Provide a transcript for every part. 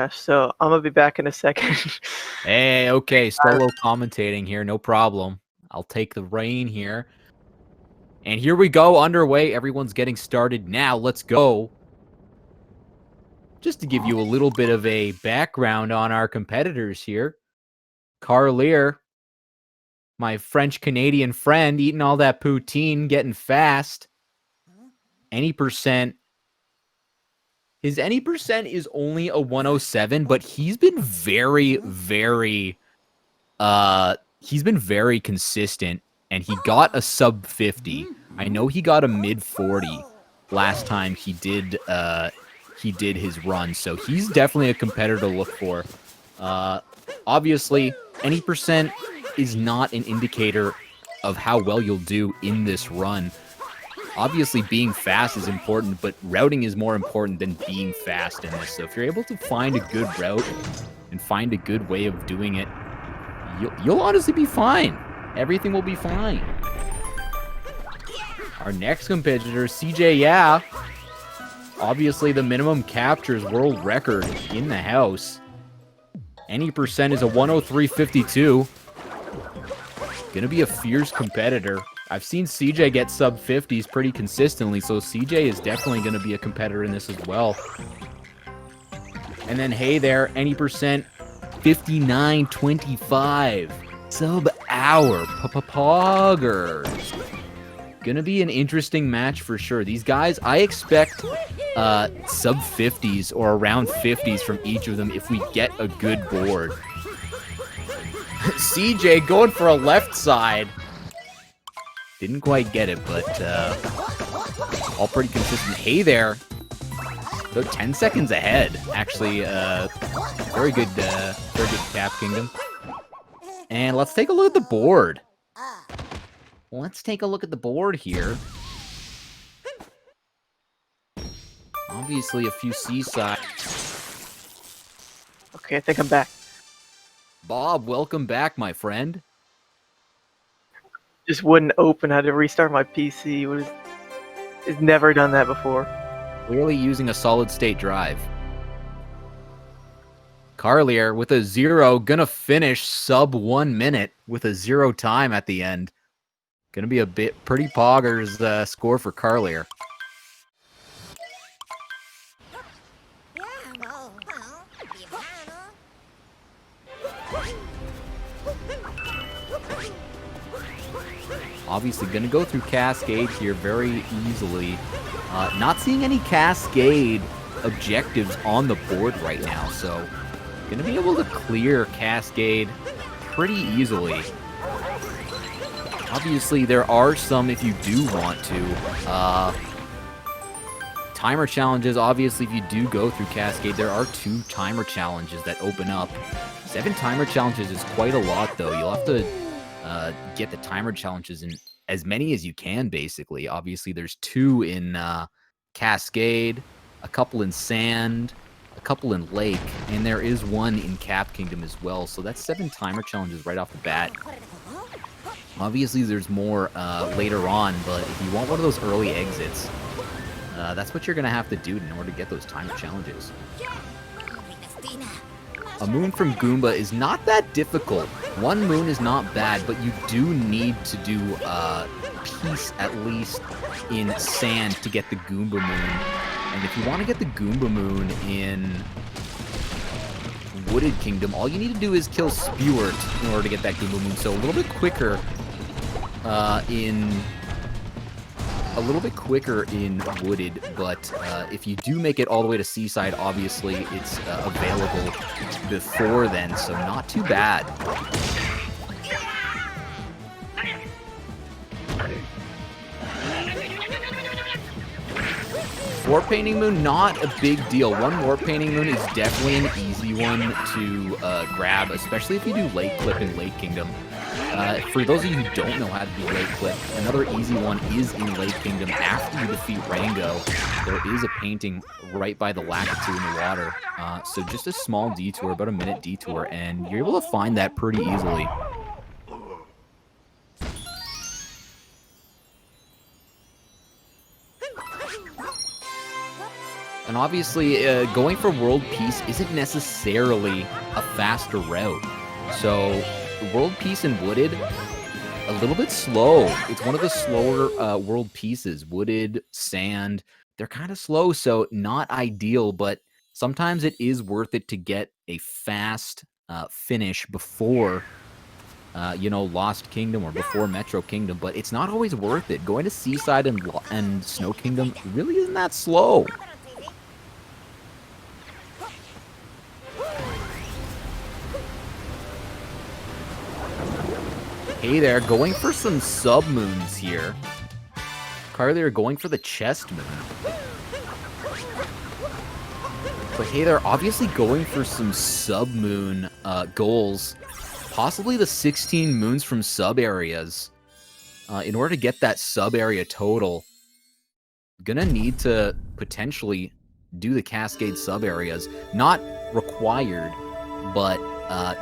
match, so I'm gonna be back in a second. Hey, okay, solo commentating here, no problem. I'll take the reign here. And here we go, underway. Everyone's getting started now. Let's go. Just to give you a little bit of a background on our competitors here. Karlyr, my French-Canadian friend, eating all that poutine, getting fast. Any percent. His any percent is only a 107, but he's been very consistent, and he got a sub 50. I know he got a mid 40 last time he did his run, so he's definitely a competitor to look for. Obviously, any percent is not an indicator of how well you'll do in this run. Obviously, being fast is important, but routing is more important than being fast in this. So if you're able to find a good route and find a good way of doing it, you'll honestly be fine. Everything will be fine. Our next competitor, cjya. Obviously, the minimum captures world record in the house. Any percent is a 103.52. Gonna be a fierce competitor. I've seen CJ get sub 50s pretty consistently, so CJ is definitely going to be a competitor in this as well. And then, hey there, any percent, 59.25. Sub-hour, poggers. Gonna be an interesting match for sure. These guys, I expect sub 50s or around 50s from each of them if we get a good board. CJ going for a left side. Didn't quite get it, but all pretty consistent. Hey there. Though 10 seconds ahead. Actually, very good Cap Kingdom. And let's take a look at the board. Let's take a look at the board here. Obviously, a few seaside. Okay, I think I'm back. Bob, welcome back, my friend. Just wouldn't open. I had to restart my PC. It's never done that before. Clearly using a solid-state drive. Karlyr with a 0, gonna finish sub 1 minute with a 0 time at the end. Gonna be a pretty poggers score for Karlyr. Obviously going to go through Cascade here very easily. Not seeing any Cascade objectives on the board right now, so going to be able to clear Cascade pretty easily. Obviously, there are some if you do want to. Timer challenges, obviously, if you do go through Cascade, there are 2 timer challenges that open up. 7 timer challenges is quite a lot, though. You'll have to get the timer challenges in as many as you can, basically. Obviously, there's 2 in Cascade, a couple in Sand, a couple in Lake, and there is 1 in Cap Kingdom as well. So that's 7 timer challenges right off the bat. Obviously, there's more later on, but if you want one of those early exits, that's what you're going to have to do in order to get those timer challenges. A moon from Goomba is not that difficult. 1 moon is not bad, but you do need to do a piece at least in Sand to get the Goomba moon. And if you want to get the Goomba moon in Wooded Kingdom, all you need to do is kill Spewart in order to get that Goomba moon. So a little bit quicker in Wooded, but if you do make it all the way to Seaside, obviously it's available before then, so not too bad. War Painting Moon, not a big deal. 1 War Painting Moon is definitely an easy one to grab, especially if you do Lake Clip in Lake Kingdom. For those of you who don't know how to do Lake Clip, another easy one is in Lake Kingdom. After you defeat Rango, there is a painting right by the Lakitu in the water. So just a small detour, about a minute detour, and you're able to find that pretty easily. And obviously, going for world peace isn't necessarily a faster route. So, world peace and wooded, a little bit slow. It's one of the slower world pieces. Wooded, sand, they're kind of slow, so not ideal, but sometimes it is worth it to get a fast finish before, Lost Kingdom or before Metro Kingdom, but it's not always worth it. Going to Seaside and Snow Kingdom really isn't that slow. Hey there, going for some sub-moons here. Karlyr going for the chest moon. But hey there, obviously going for some sub-moon goals. Possibly the 16 moons from sub-areas. In order to get that sub-area total, gonna need to potentially do the Cascade sub-areas. Not required, but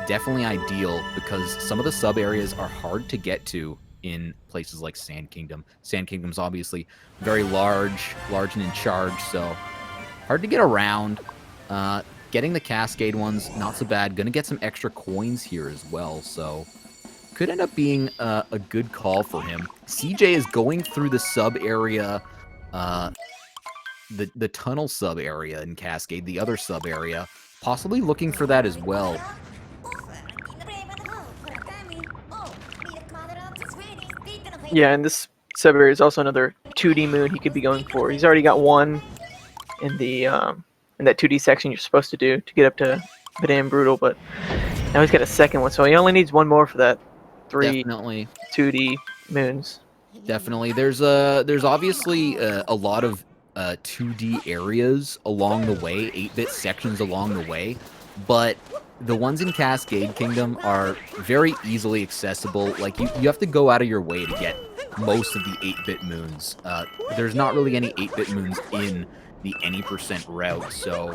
definitely ideal, because some of the sub-areas are hard to get to in places like Sand Kingdom. Sand Kingdom's obviously very large and in charge, so hard to get around. Getting the Cascade ones, not so bad. Gonna get some extra coins here as well, so could end up being a good call for him. CJ is going through the sub-area, the tunnel sub-area in Cascade, the other sub-area, possibly looking for that as well. Yeah, and this sub-area is also another 2D moon he could be going for. He's already got one in the in that 2D section you're supposed to do to get up to Banana Brutal, but now he's got a second one, so he only needs one more for that 3 Definitely 2D moons. Definitely. There's obviously a lot of 2D areas along the way, 8-bit sections along the way, but the ones in Cascade Kingdom are very easily accessible. Like, you have to go out of your way to get most of the 8-bit moons. There's not really any 8-bit moons in the any % route, so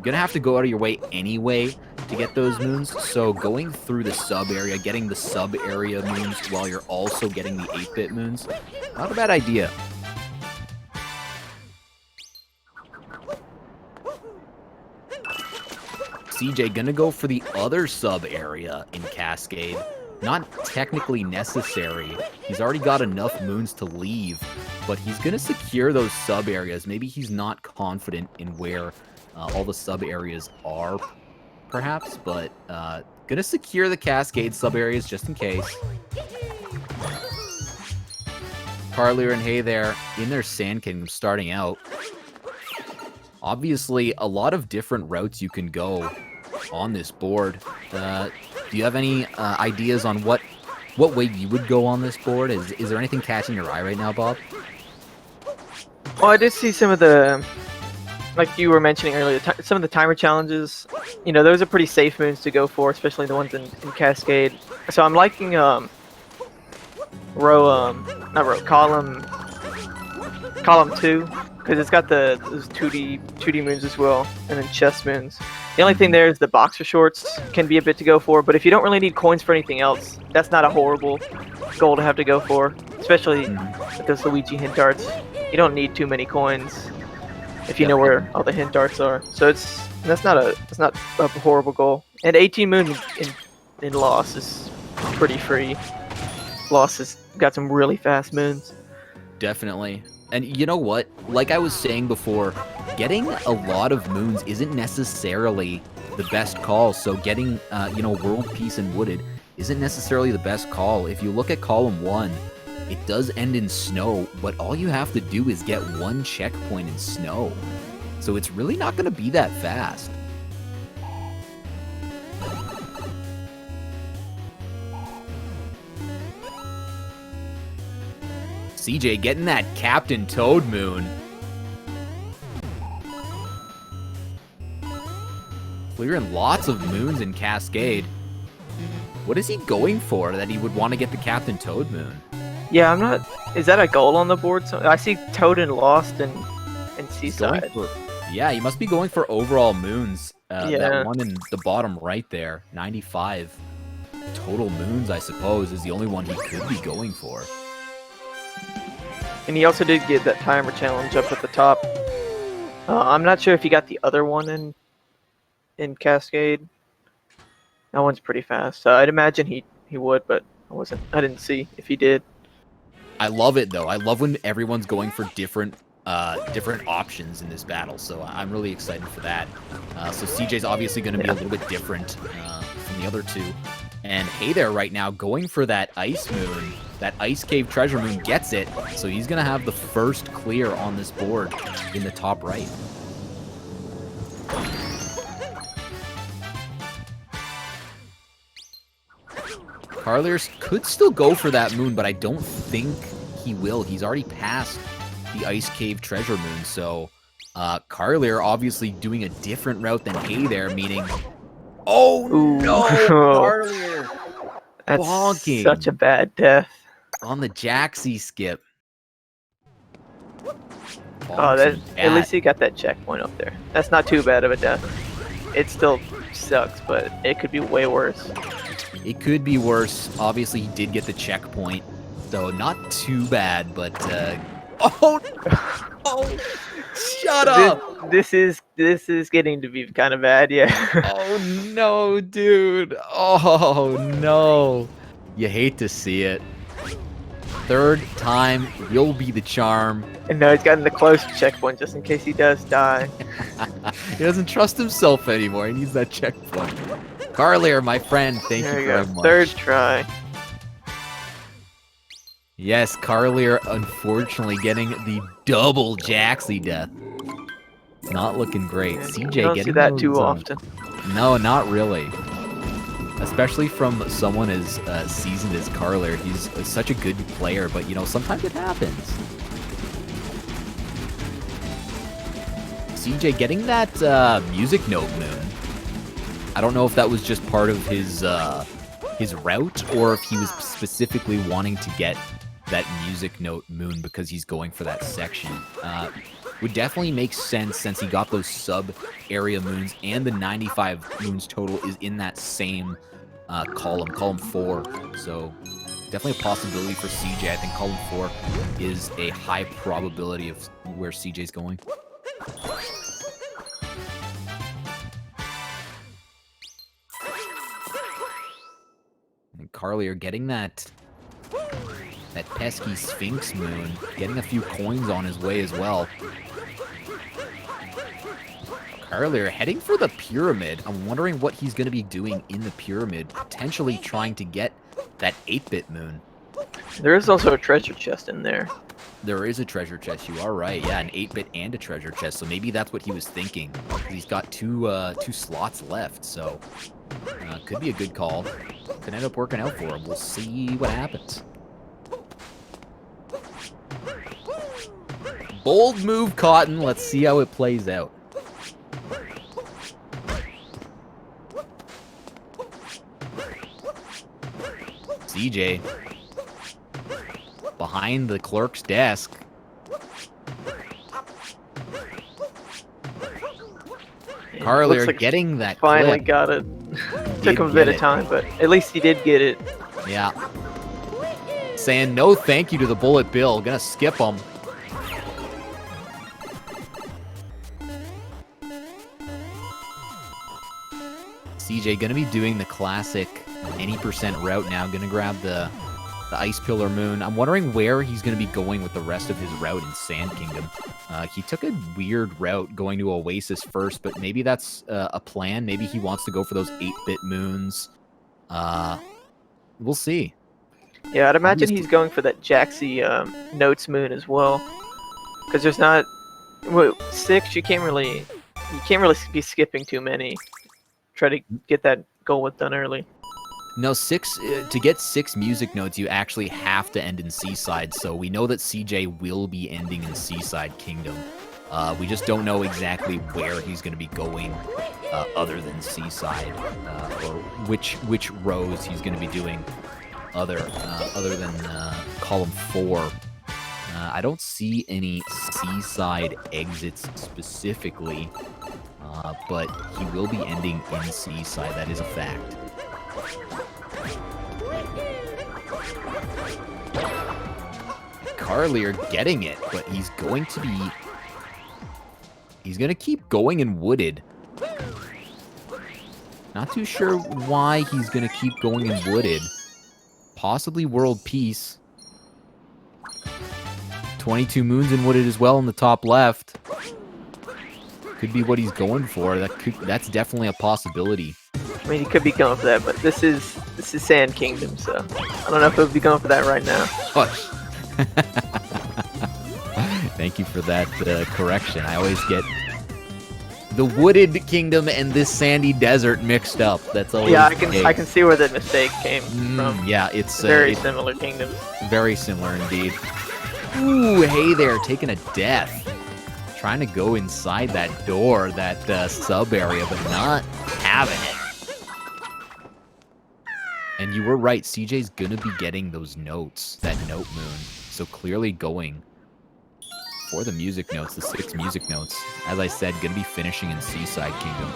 gonna have to go out of your way anyway to get those moons. So going through the sub area, getting the sub area moons while you're also getting the 8-bit moons, not a bad idea. CJ gonna go for the other sub area in Cascade. Not technically necessary. He's already got enough moons to leave, but he's going to secure those sub areas. Maybe he's not confident in where all the sub areas are, perhaps, but going to secure the Cascade sub areas just in case. Karlyr and Hey there in their Sand Kingdom starting out. Obviously, a lot of different routes you can go on this board. Do you have any ideas on what way you would go on this board? Is there anything catching your eye right now, Bob? Well, I did see some of the, like you were mentioning earlier, some of the timer challenges. You know, those are pretty safe moons to go for, especially the ones in Cascade. So I'm liking column 2, because it's got those 2D moons as well, and then chest moons. The only thing there is the boxer shorts can be a bit to go for, but if you don't really need coins for anything else, that's not a horrible goal to have to go for, especially with those Luigi hint darts. You don't need too many coins if you know where all the hint darts are. So that's not a horrible goal. And 18 moon in Lost is pretty free. Lost has got some really fast moons. Definitely. And you know what? Like I was saying before, getting a lot of moons isn't necessarily the best call. So getting, World Peace and Wooded isn't necessarily the best call. If you look at column 1, it does end in snow, but all you have to do is get one checkpoint in snow. So it's really not going to be that fast. CJ getting that Captain Toad moon. Clearing lots of moons in Cascade. What is he going for that he would want to get the Captain Toad moon? Yeah, I'm not... Is that a goal on the board? So I see Toad and Lost and Seaside. Yeah, he must be going for overall moons. That one in the bottom right there, 95 total moons, I suppose, is the only one he could be going for. And he also did get that timer challenge up at the top. I'm not sure if he got the other one in Cascade. That one's pretty fast. I'd imagine he would, but I didn't see if he did. I love it though. I love when everyone's going for different options in this battle. So I'm really excited for that. So CJ's obviously going to be a little bit different from the other two. And Hey There right now going for that Ice Moon, that Ice Cave Treasure Moon, gets it. So he's going to have the first clear on this board in the top right. Karlyr could still go for that moon, but I don't think he will. He's already passed the Ice Cave Treasure Moon, so Karlyr obviously doing a different route than Hey There, meaning... Oh, no! Karlyr! That's bonking such a bad death. on the Jaxie skip. At least he got that checkpoint up there. That's not too bad of a death. It still sucks, but it could be way worse. It could be worse. Obviously, he did get the checkpoint, though not too bad, but... Oh! Shut up! This is getting to be kind of bad, yeah. Oh, no, dude. Oh, no. You hate to see it. Third time will be the charm. And now he's gotten the close checkpoint just in case he does die. He doesn't trust himself anymore. He needs that checkpoint. Karlyr, my friend, thank you very much. Third try. Yes, Karlyr unfortunately getting the double Jaxie death. Not looking great. Yeah, CJ you don't getting see that too often. No, not really. Especially from someone as seasoned as Karlyr. He's such a good player, but you know, sometimes it happens. CJ getting that music note moon. I don't know if that was just part of his route or if he was specifically wanting to get that music note moon because he's going for that section. Would definitely make sense since he got those sub-area moons and the 95 moons total is in that same column 4. So definitely a possibility for CJ. I think column 4 is a high probability of where CJ's going. And Karlyr getting that pesky Sphinx moon, getting a few coins on his way as well. Karlyr heading for the pyramid. I'm wondering what he's going to be doing in the pyramid, potentially trying to get that 8-bit moon. There is also a treasure chest in there. There is a treasure chest, you are right. Yeah, an 8-bit and a treasure chest, so maybe that's what he was thinking. He's got two slots left, so could be a good call. Could end up working out for him. We'll see what happens. Bold move, Cotton. Let's see how it plays out. CJ behind the clerk's desk. Karlyr like getting that finally clip. got it. Took him a bit of time, but at least he did get it. Yeah. Saying no thank you to the bullet bill. Gonna skip him. CJ gonna be doing the classic any percent route now. Gonna grab the Ice Pillar Moon. I'm wondering where he's gonna be going with the rest of his route in Sand Kingdom. He took a weird route going to Oasis first, but maybe that's a plan. Maybe he wants to go for those 8-bit moons. We'll see. Yeah, I'd imagine he's going for that Jaxie Notes moon as well. Because there's not... Well, 6, you can't really be skipping too many. Try to get that goal done early. No, 6 to get 6 music notes, you actually have to end in Seaside. So we know that CJ will be ending in Seaside Kingdom. We just don't know exactly where he's going to be going, other than Seaside, or which rows he's going to be doing, other than column 4. I don't see any Seaside exits specifically, but he will be ending in Seaside. That is a fact. Karlyr getting it, but he's going to be He's going to keep going in Wooded. Not too sure why he's going to keep going in Wooded. Possibly World Peace. 22 Moons in Wooded as well in the top left. Could be what he's going for. That's definitely a possibility. I mean, he could be going for that, but this is Sand Kingdom, so I don't know if he'll be going for that right now. Hush. Thank you for that correction. I always get the Wooded Kingdom and this sandy desert mixed up. That's always I can see where the mistake came from. Yeah, it's very similar kingdoms. Very similar indeed. Ooh, hey there, taking a death. Trying to go inside that door, that sub area, but not having it. And you were right, CJ's gonna be getting those notes, that note moon. So clearly going for the music notes, the 6 music notes. As I said, gonna be finishing in Seaside Kingdom.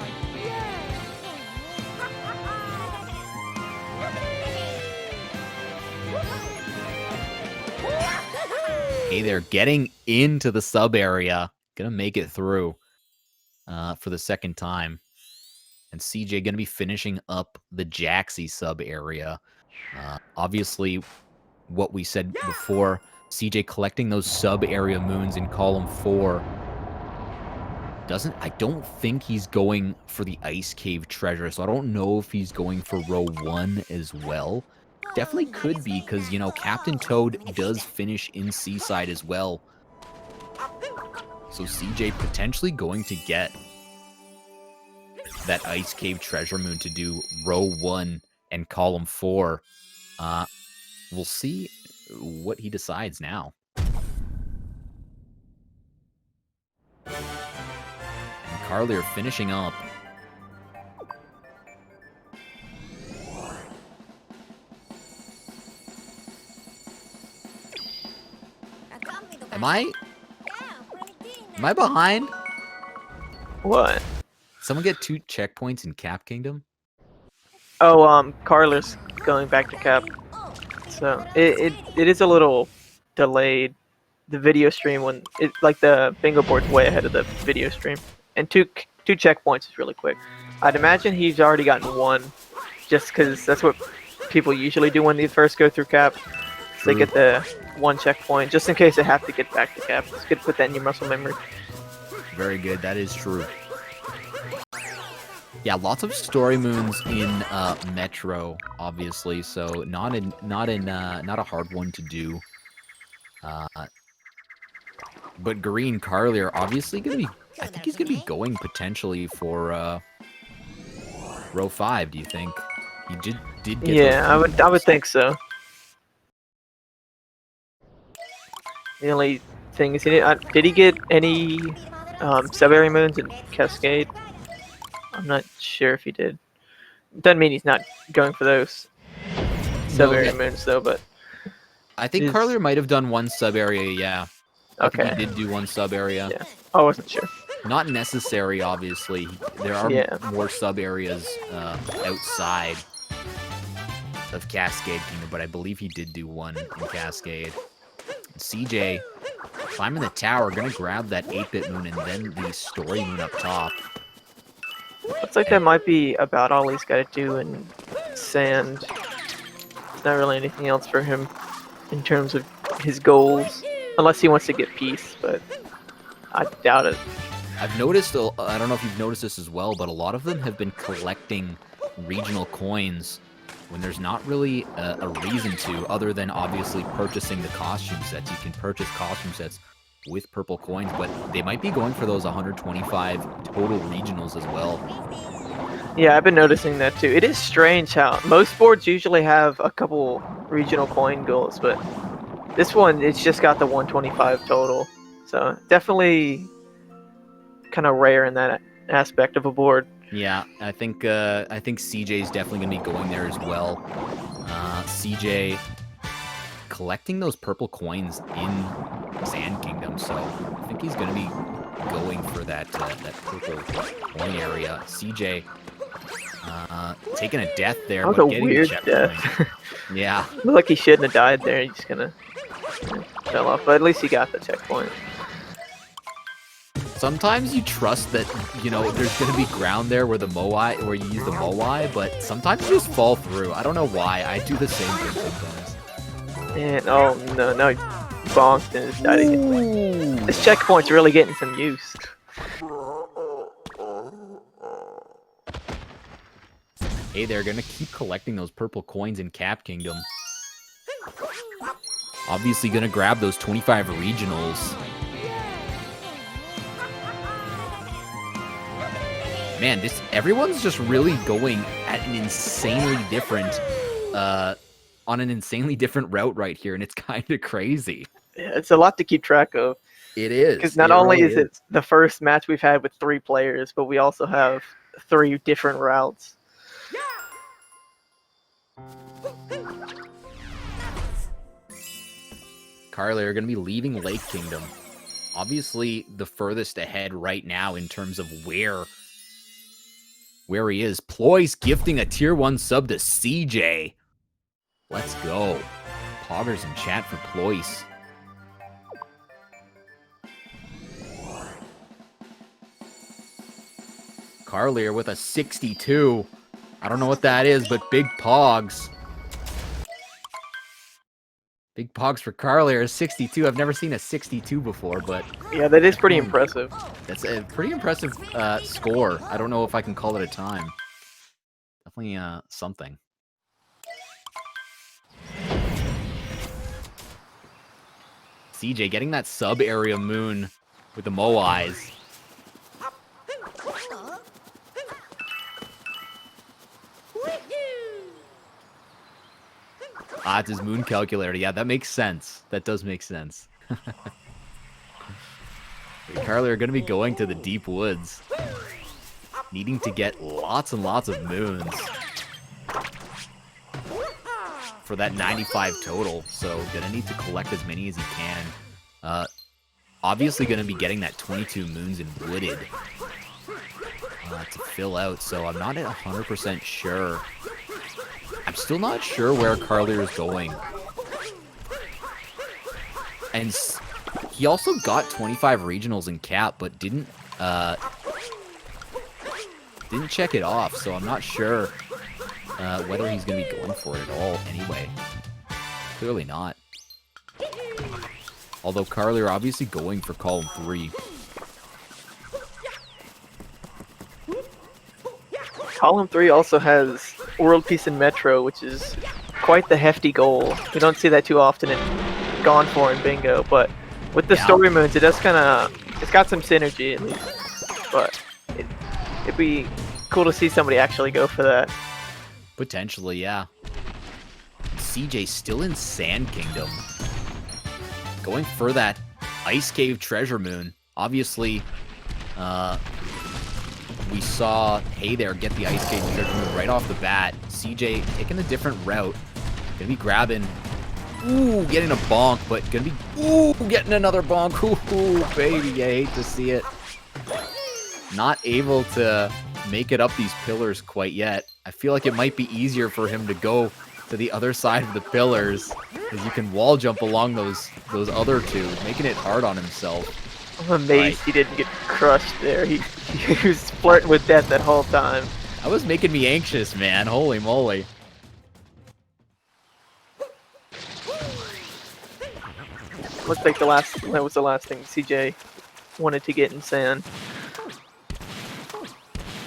Hey there, getting into the sub area. Gonna make it through for the second time. And CJ gonna be finishing up the Jaxie sub area. Obviously, what we said before, CJ collecting those sub area moons in column 4. I don't think he's going for the Ice Cave treasure, so I don't know if he's going for row 1 as well. Definitely could be, because, you know, Captain Toad does finish in Seaside as well. So CJ potentially going to get that Ice Cave treasure moon to do row 1 and column 4. We'll see what he decides now. And Karlyr finishing up. Am I behind? What? Someone get 2 checkpoints in Cap Kingdom? Oh, Karlyr's going back to Cap. So it is a little delayed. The video stream when like the bingo board's way ahead of the video stream, and two checkpoints is really quick. I'd imagine he's already gotten 1, just because that's what people usually do when they first go through Cap. So they get the 1 checkpoint just in case they have to get back to Cap. It's good to put that in your muscle memory. Very good. That is true. Yeah, lots of story moons in Metro, obviously. So not a hard one to do. But Green Karlyr obviously gonna be. I think he's gonna be going potentially for row 5. Do you think he did get? Yeah, I would think so. The only thing is, did he get any sub-area moons in Cascade? I'm not sure if he did. Doesn't mean he's not going for those sub-area moons, though, but... I think Karlyr might have done 1 sub-area, yeah. Okay. I think he did do 1 sub-area. Yeah, I wasn't sure. Not necessary, obviously. There are more sub-areas outside of Cascade Kingdom, but I believe he did do 1 in Cascade. CJ climbing the tower, gonna grab that 8-bit moon and then the story moon up top. Looks like that might be about all he's got to do in Sand. There's not really anything else for him in terms of his goals, unless he wants to get Peace, but I doubt it. I've noticed, I don't know if you've noticed this as well, but a lot of them have been collecting regional coins when there's not really a reason to, other than obviously purchasing the costume sets. You can purchase costume sets with purple coins, but they might be going for those 125 total regionals as well. Yeah, I've been noticing that too. It is strange how most boards usually have a couple regional coin goals, but this one, it's just got the 125 total. So definitely kind of rare in that aspect of a board. Yeah, I think CJ is definitely going to be going there as well. CJ collecting those purple coins in Sand Kingdom, so I think he's going to be going for that purple coin area. CJ taking a death there, that was but a getting weird a death. Yeah. Looked like he shouldn't have died there. He just kind of fell off, but at least he got the checkpoint. So sometimes you trust that, you know, there's going to be ground there where where you use the Moai, but sometimes you just fall through. I don't know why. I do the same thing sometimes. And oh no, he bonked and just died again. This checkpoint's really getting some use. Hey, they're going to keep collecting those purple coins in Cap Kingdom. Obviously going to grab those 25 regionals. Man, everyone's just really going at an insanely different, on an insanely different route right here, and it's kind of crazy. Yeah, it's a lot to keep track of. It is. Because not only is it the first match we've had with 3 players, but we also have 3 different routes. Karlyr are going to be leaving Lake Kingdom. Obviously, the furthest ahead right now in terms of where he is. Ploy's gifting a tier 1 sub to CJ. Let's go. Poggers in chat for Ployce. Karlyr with a 62. I don't know what that is, but big pogs. Big pogs for Karlyr is 62. I've never seen a 62 before, but... Yeah, that is pretty impressive. That's a pretty impressive score. I don't know if I can call it a time. Definitely something. CJ getting that sub-area moon with the Moais. Ah, it's his moon calculator. Yeah, that makes sense. That does make sense. Karlyr are going to be going to the deep woods. Needing to get lots and lots of moons. For that 95 total. So, going to need to collect as many as he can. Obviously going to be getting that 22 moons in Wooded. To fill out. So, I'm not 100% sure. I'm still not sure where Karlyr is going. And he also got 25 regionals in Cap, but didn't check it off, so I'm not sure whether he's going to be going for it at all anyway. Clearly not. Although Karlyr obviously going for column 3. Column 3 also has World Peace in Metro, which is quite the hefty goal. We don't see that too often in Gone For in Bingo, but with the story moons, it does kind of... It's got some synergy, at least. But it'd be cool to see somebody actually go for that. Potentially, yeah. CJ still in Sand Kingdom. Going for that Ice Cave Treasure Moon. Obviously, we saw Hey There get the Ice Cave Treasure Moon right off the bat. CJ taking a different route. Gonna be grabbing... Ooh, getting a bonk, but gonna be... Ooh, getting another bonk. Ooh, baby, I hate to see it. Not able to make it up these pillars quite yet. I feel like it might be easier for him to go to the other side of the pillars, because you can wall jump along those other 2, making it hard on himself. I'm amazed he didn't get crushed there. He was flirting with death that whole time. That was making me anxious, man. Holy moly. Looks like that was the last thing CJ wanted to get in Sand.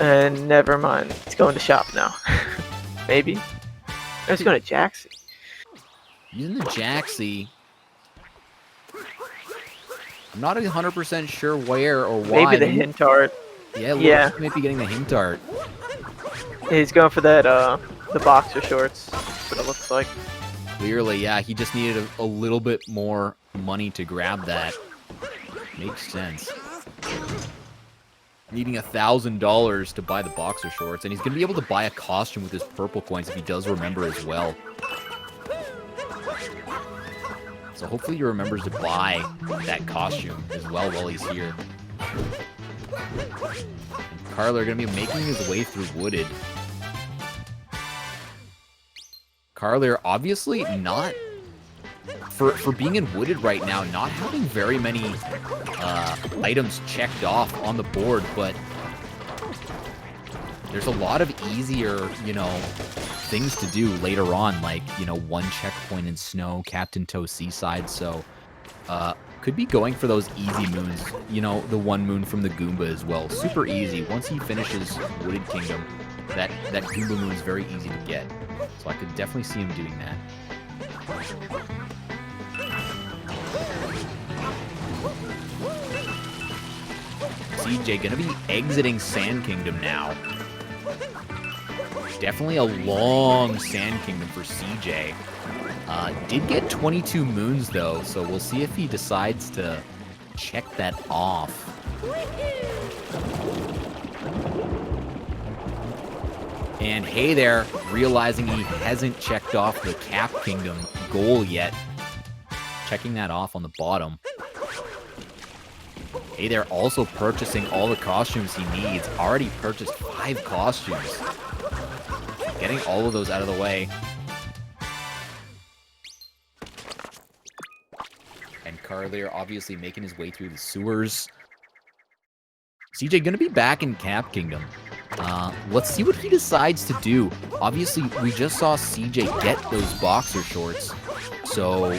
And never mind. It's going to shop now. Maybe. It's going to Jaxie. Using the Jaxie. I'm not 100% sure where or why. Maybe the hint art. Yeah, yeah. He might be getting the hint art. He's going for that, the boxer shorts. That's what it looks like. Clearly, yeah. He just needed a little bit more money to grab that. Makes sense. Needing $1,000 to buy the boxer shorts, and he's going to be able to buy a costume with his purple coins if he does remember as well. So hopefully he remembers to buy that costume as well while he's here. Karlyr going to be making his way through Wooded. Karlyr obviously not for being in Wooded right now, not having very many items checked off on the board, but there's a lot of easier, you know, things to do later on, like, you know, 1 checkpoint in Snow, Captain Toe Seaside, so could be going for those easy moons, you know, the 1 moon from the Goomba as well. Super easy. Once he finishes Wooded Kingdom, that Goomba moon is very easy to get. So I could definitely see him doing that. CJ gonna be exiting Sand Kingdom now. Definitely a long Sand Kingdom for CJ. Did get 22 moons, though, so we'll see if he decides to check that off. And hey there, realizing he hasn't checked off the Cap Kingdom goal yet. Checking that off on the bottom. Hey there, also purchasing all the costumes he needs. Already purchased 5 costumes. Getting all of those out of the way. And Karlyr obviously making his way through the sewers. CJ gonna be back in Cap Kingdom. Let's see what he decides to do. Obviously, we just saw CJ get those boxer shorts. So,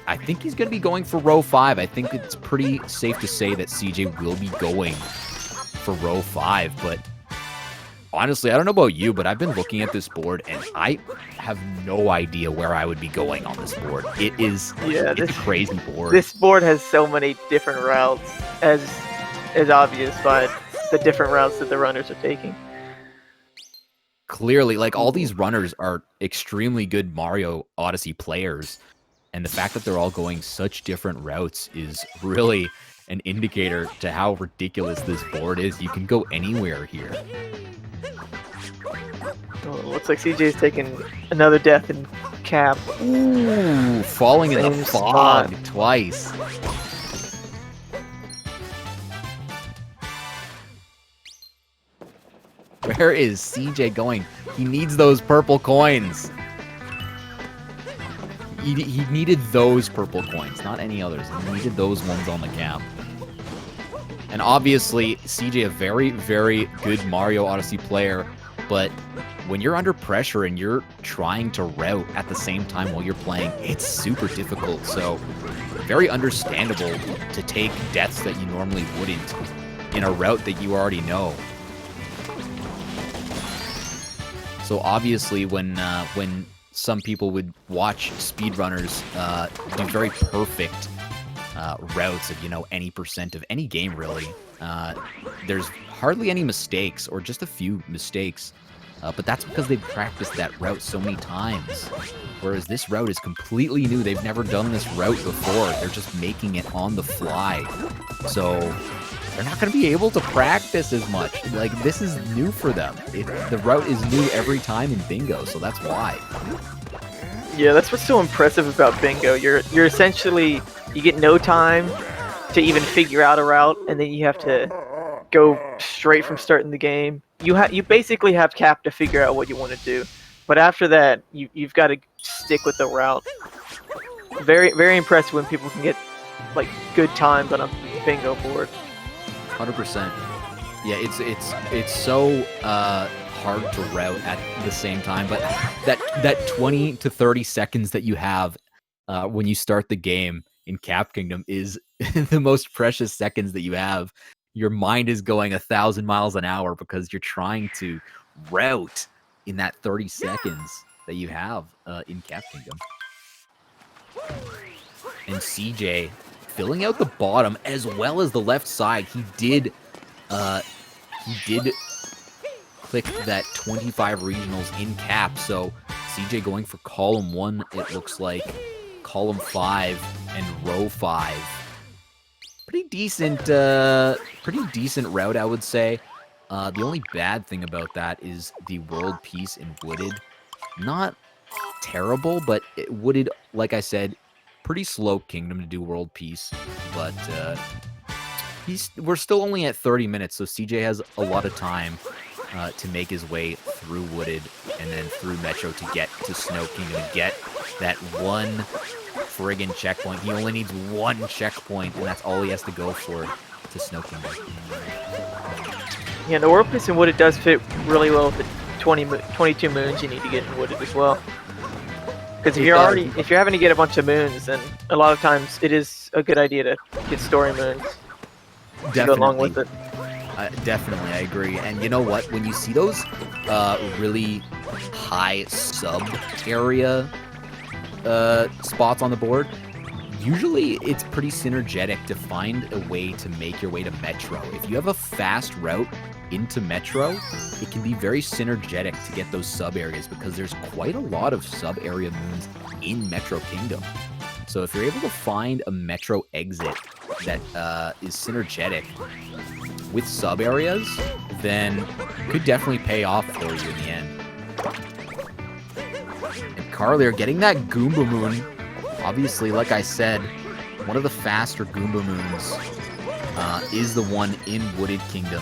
I think he's gonna be going for row 5. I think it's pretty safe to say that CJ will be going for row 5, but honestly, I don't know about you, but I've been looking at this board, and I have no idea where I would be going on this board. It's a crazy board. This board has so many different routes, as is obvious by the different routes that the runners are taking. Clearly, like, all these runners are extremely good Mario Odyssey players, and the fact that they're all going such different routes is really an indicator to how ridiculous this board is. You can go anywhere here. Oh, looks like CJ's taking another death in Cap. Ooh, falling in the fog twice. Where is CJ going? He needs those purple coins. He needed those purple coins, not any others. He needed those ones on the cap. And obviously, CJ, a very, very good Mario Odyssey player, but when you're under pressure and you're trying to route at the same time while you're playing, it's super difficult. So, very understandable to take deaths that you normally wouldn't in a route that you already know. So obviously, when some people would watch speedrunners do very perfect routes of, you know, any % of any game, really, there's hardly any mistakes, or just a few mistakes. But that's because they've practiced that route so many times. Whereas this route is completely new. They've never done this route before. They're just making it on the fly. So they're not going to be able to practice as much. Like, this is new for them. The route is new every time in Bingo, so that's why. Yeah, that's what's so impressive about Bingo. You're essentially, you get no time to even figure out a route, and then you have to go straight from starting the game. You basically have Cap to figure out what you want to do, but after that, you've got to stick with the route. Very, very impressive when people can get like good times on a Bingo board. 100%. Yeah, it's so hard to route at the same time, but that 20 to 30 seconds that you have when you start the game in Cap Kingdom is the most precious seconds that you have. Your mind is going 1,000 miles an hour because you're trying to route in that 30 seconds that you have in Cap Kingdom. And CJ filling out the bottom as well as the left side. He did click that 25 regionals in Cap. So CJ going for column 1, it looks like, column 5 and row 5. Pretty decent route, I would say. The only bad thing about that is the world peace in Wooded. Not terrible, but Wooded, like I said, pretty slow kingdom to do world peace. But we're still only at 30 minutes, so CJ has a lot of time to make his way through Wooded and then through Metro to get to Snow Kingdom and get that one friggin' checkpoint. He only needs one checkpoint, and that's all he has to go for to Snow Kingdom. Yeah, the World Peace in Wooded does fit really well with the 22 moons you need to get in Wooded as well. Because if you're having to get a bunch of moons, then a lot of times it is a good idea to get story moons to go along with it. Definitely, I agree. And you know what? When you see those really high sub area spots on the board, usually it's pretty synergetic to find a way to make your way to Metro. If you have a fast route into Metro, it can be very synergetic to get those sub areas because there's quite a lot of sub area moons in Metro Kingdom. So if you're able to find a Metro exit that is synergetic with sub areas, then could definitely pay off for you in the end. And Karlyr getting that Goomba Moon, obviously, like I said, one of the faster Goomba Moons is the one in Wooded Kingdom.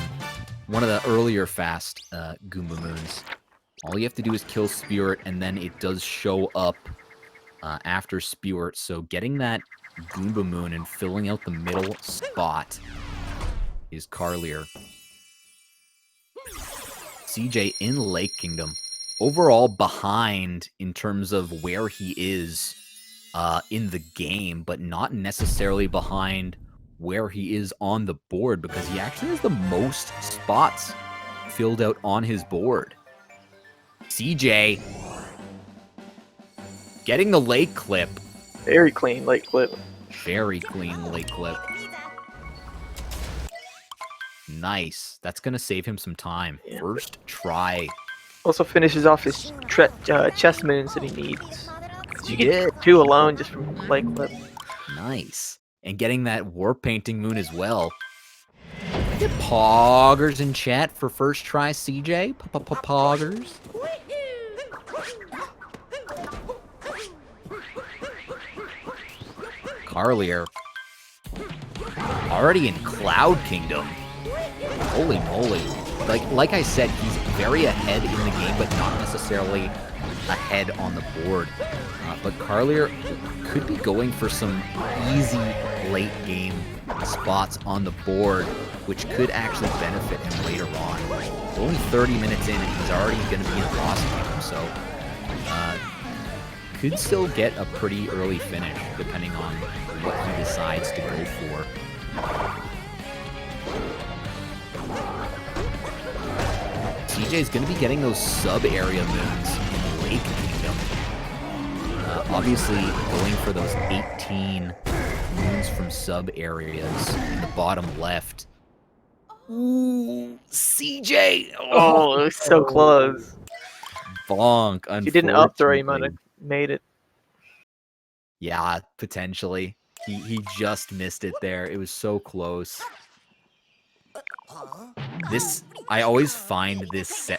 One of the earlier fast Goomba Moons. All you have to do is kill Spirit, and then it does show up after Spirit. So getting that Goomba Moon and filling out the middle spot is Karlyr. CJ in Lake Kingdom. Overall behind in terms of where he is in the game, but not necessarily behind where he is on the board because he actually has the most spots filled out on his board. CJ getting the lake clip. Very clean lake clip. Very clean lake clip. Nice. That's going to save him some time. Yeah. First try. Also finishes off his chest moons that he needs. So you get 2 alone just from lake clip. Nice. And getting that war painting moon as well. Get poggers in chat for first try, CJ. Poggers. Karlyr already in Cloud Kingdom. Holy moly. Like I said, he's very ahead in the game, but not necessarily ahead on the board. But Karlyr could be going for some easy late game spots on the board, which could actually benefit him later on. It's only 30 minutes in, and he's already going to be in the boss game, so could still get a pretty early finish, depending on what he decides to go for. CJ's going to be getting those sub-area moons in Lake Kingdom. Obviously, going for those 18 moons from sub-areas in the bottom left. Ooh, CJ! Oh, it was so close. Bonk, If he didn't up throw, he might have made it. Yeah, potentially. He just missed it there. It was so close. I always find this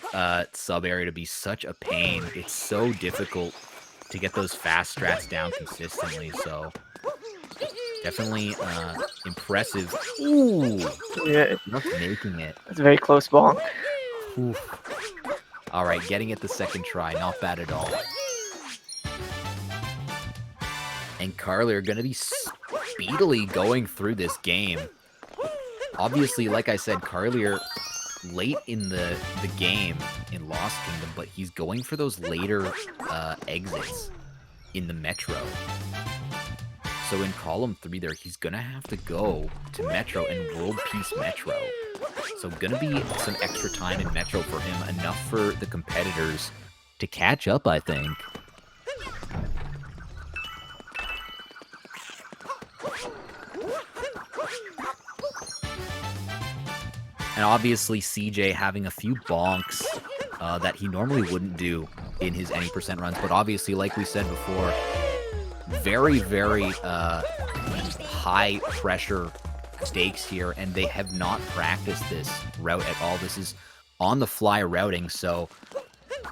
sub area to be such a pain. It's so difficult to get those fast strats down consistently. So definitely impressive. Ooh, yeah, not making it. It's a very close bonk. Oof. All right, getting it the second try, not bad at all. And Karlyr going to be speedily going through this game. Obviously, like I said, Karlyr late in the game in Lost Kingdom, but he's going for those later exits in the Metro. So in Column 3 there, he's going to have to go to Metro and World Peace Metro. So going to be some extra time in Metro for him, enough for the competitors to catch up, I think. And obviously, CJ having a few bonks that he normally wouldn't do in his any percent runs. But obviously, like we said before, very, very high pressure stakes here. And they have not practiced this route at all. This is on-the-fly routing. So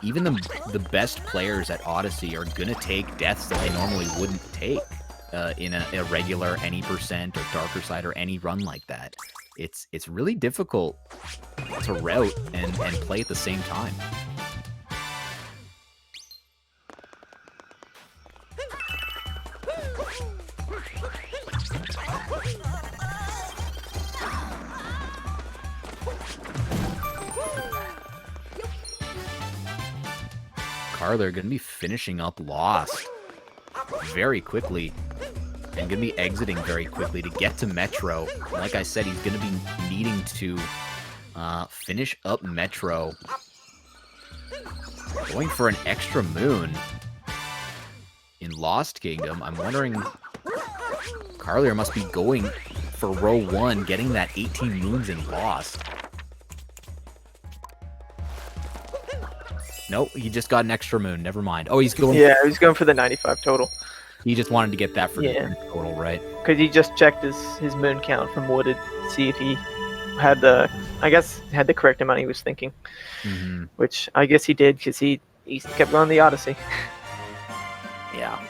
even the best players at Odyssey are going to take deaths that they normally wouldn't take in a regular any percent or darker side or any run like that. It's really difficult to route and play at the same time. Karlyr going to be finishing up Lost very quickly. And going to be exiting very quickly to get to Metro. Like I said, he's going to be needing to finish up Metro. Going for an extra moon in Lost Kingdom. I'm wondering, Karlyr must be going for row 1, getting that 18 moons in Lost. Nope, he just got an extra moon. Never mind. Oh, he's going. Yeah, he's going for the 95 total. He just wanted to get that for the total, right? Because he just checked his moon count from Wooded, see if he had had the correct amount he was thinking. Which I guess he did, because he kept going the Odyssey. Yeah.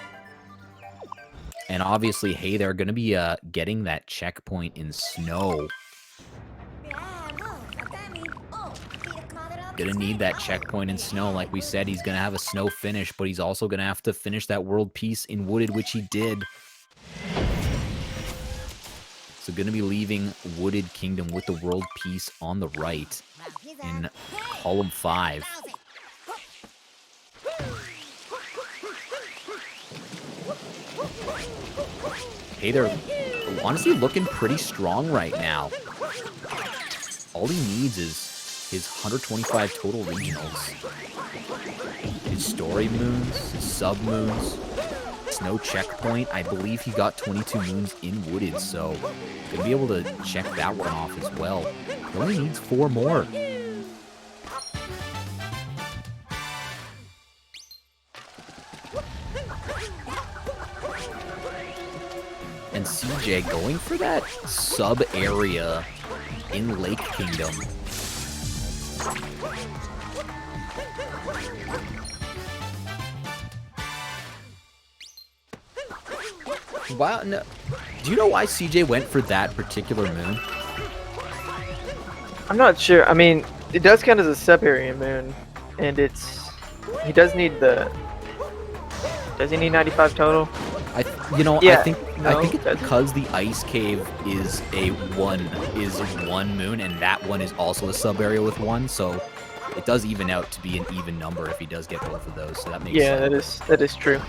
And obviously, hey, they're going to be getting that checkpoint in snow. Gonna need that checkpoint in snow. Like we said, he's gonna have a snow finish, but he's also gonna have to finish that world peace in Wooded, which he did. So gonna be leaving Wooded Kingdom with the world peace on the right in column 5. Hey, they're honestly looking pretty strong right now. All he needs is his 125 total regionals, his story moons, his sub moons, snow checkpoint. I believe he got 22 moons in Wooded, so gonna be able to check that one off as well. He only needs 4 more. And CJ going for that sub area in Lake Kingdom. Wow, no. Do you know why CJ went for that particular moon? I'm not sure. I mean, it does count as a sub-area moon, and he does need the... Does he need 95 total? I think it's because the ice cave is one moon, and that one is also a sub area with 1, so it does even out to be an even number if he does get both of those. So that makes sense. Yeah, that is true.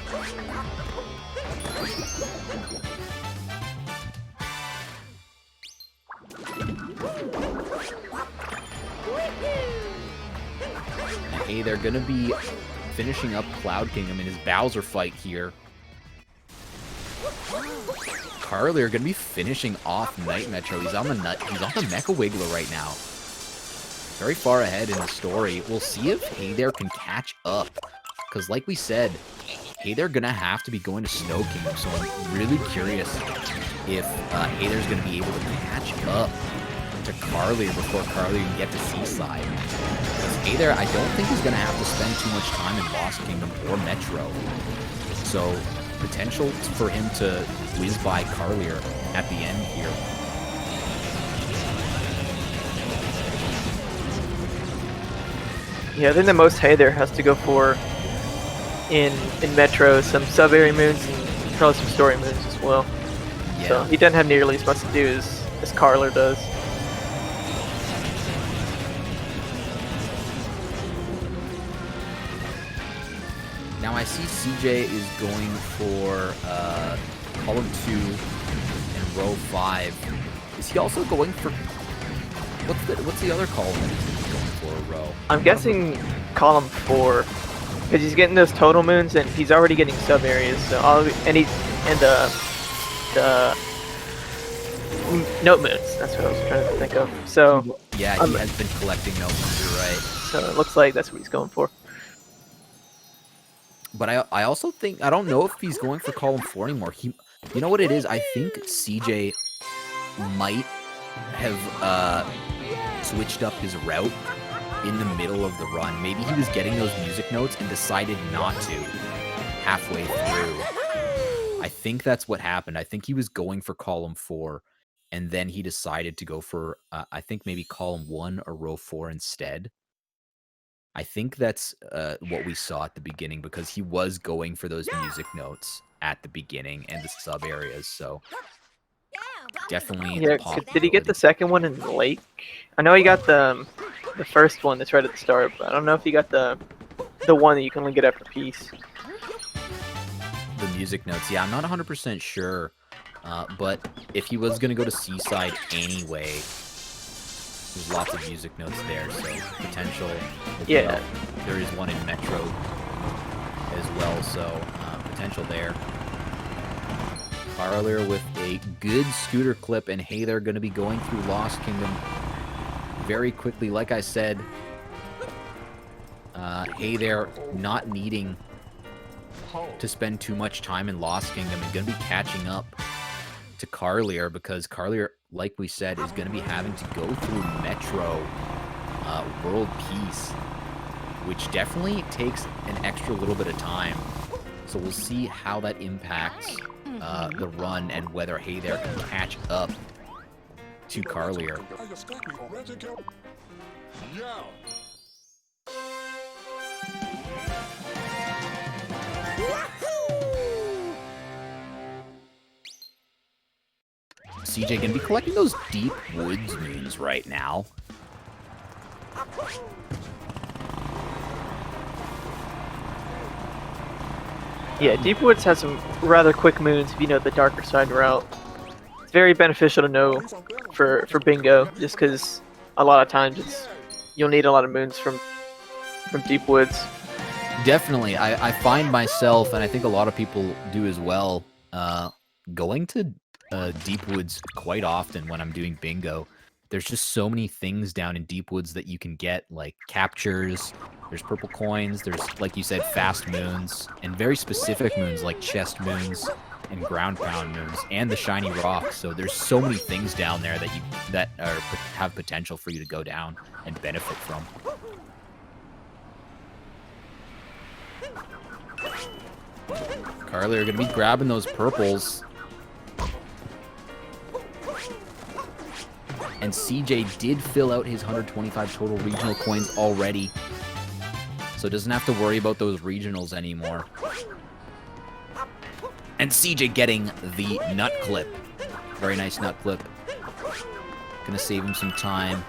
And hey, they're gonna be finishing up Cloud Kingdom in his Bowser fight here. Karlyr gonna be finishing off Night Metro. He's on the Mecha Wiggler right now. Very far ahead in the story. We'll see if Hey There can catch up. Because like we said, Hey There gonna have to be going to Snow Kingdom. So I'm really curious if Hey There's gonna be able to catch up to Karlyr before Karlyr can get to Seaside. Because Hey There, I don't think he's gonna have to spend too much time in Lost Kingdom or Metro. So potential for him to whiz by Karlyr at the end here. Yeah, I think the most Hey There has to go for in Metro, some sub-area moons and probably some story moons as well. Yeah. So he doesn't have nearly as much to do as Karlyr does. Now I see CJ is going for column 2 and row 5. Is he also going for what's the other column that he's going for a row? I'm guessing column 4 because he's getting those total moons and he's already getting sub areas. So the note moons. That's what I was trying to think of. So yeah, he has been collecting note moons. You're right. So it looks like that's what he's going for. But I also think, I don't know if he's going for column 4 anymore. You know what it is? I think CJ might have switched up his route in the middle of the run. Maybe he was getting those music notes and decided not to halfway through. I think that's what happened. I think he was going for column 4, and then he decided to go for, I think maybe column 1 or row 4 instead. I think that's what we saw at the beginning, because he was going for those music notes at the beginning and the sub areas, so definitely. Yeah, did he get the second one in the lake? I know he got the first one that's right at the start, but I don't know if he got the the one that you can only get after peace. The music notes. Yeah, I'm not 100% sure. But if he was going to go to Seaside anyway, there's lots of music notes there, so potential. Yeah. There is one in Metro as well, so potential there. Karlyr with a good scooter clip, and hey, they're going to be going through Lost Kingdom very quickly. Like I said, hey, they're not needing to spend too much time in Lost Kingdom and going to be catching up to Karlyr, because Karlyr, like we said, is going to be having to go through Metro World Peace, which definitely takes an extra little bit of time. So we'll see how that impacts the run and whether Hey There can catch up to Karlyr. CJ gonna be collecting those deep woods moons right now. Yeah, Deep Woods has some rather quick moons if you know the darker side route. It's very beneficial to know for bingo, just because a lot of times you'll need a lot of moons from Deep Woods. Definitely, I find myself, and I think a lot of people do as well, going to Deep Woods quite often when I'm doing bingo. There's just so many things down in Deep Woods that you can get, like captures, there's purple coins, there's, like you said, fast moons, and very specific moons like chest moons and ground pound moons, and the shiny rocks. So there's so many things down there that have potential for you to go down and benefit from. Karlyr are going to be grabbing those purples. And CJ did fill out his 125 total regional coins already, so doesn't have to worry about those regionals anymore. And CJ getting the nut clip. Very nice nut clip. Gonna save him some time.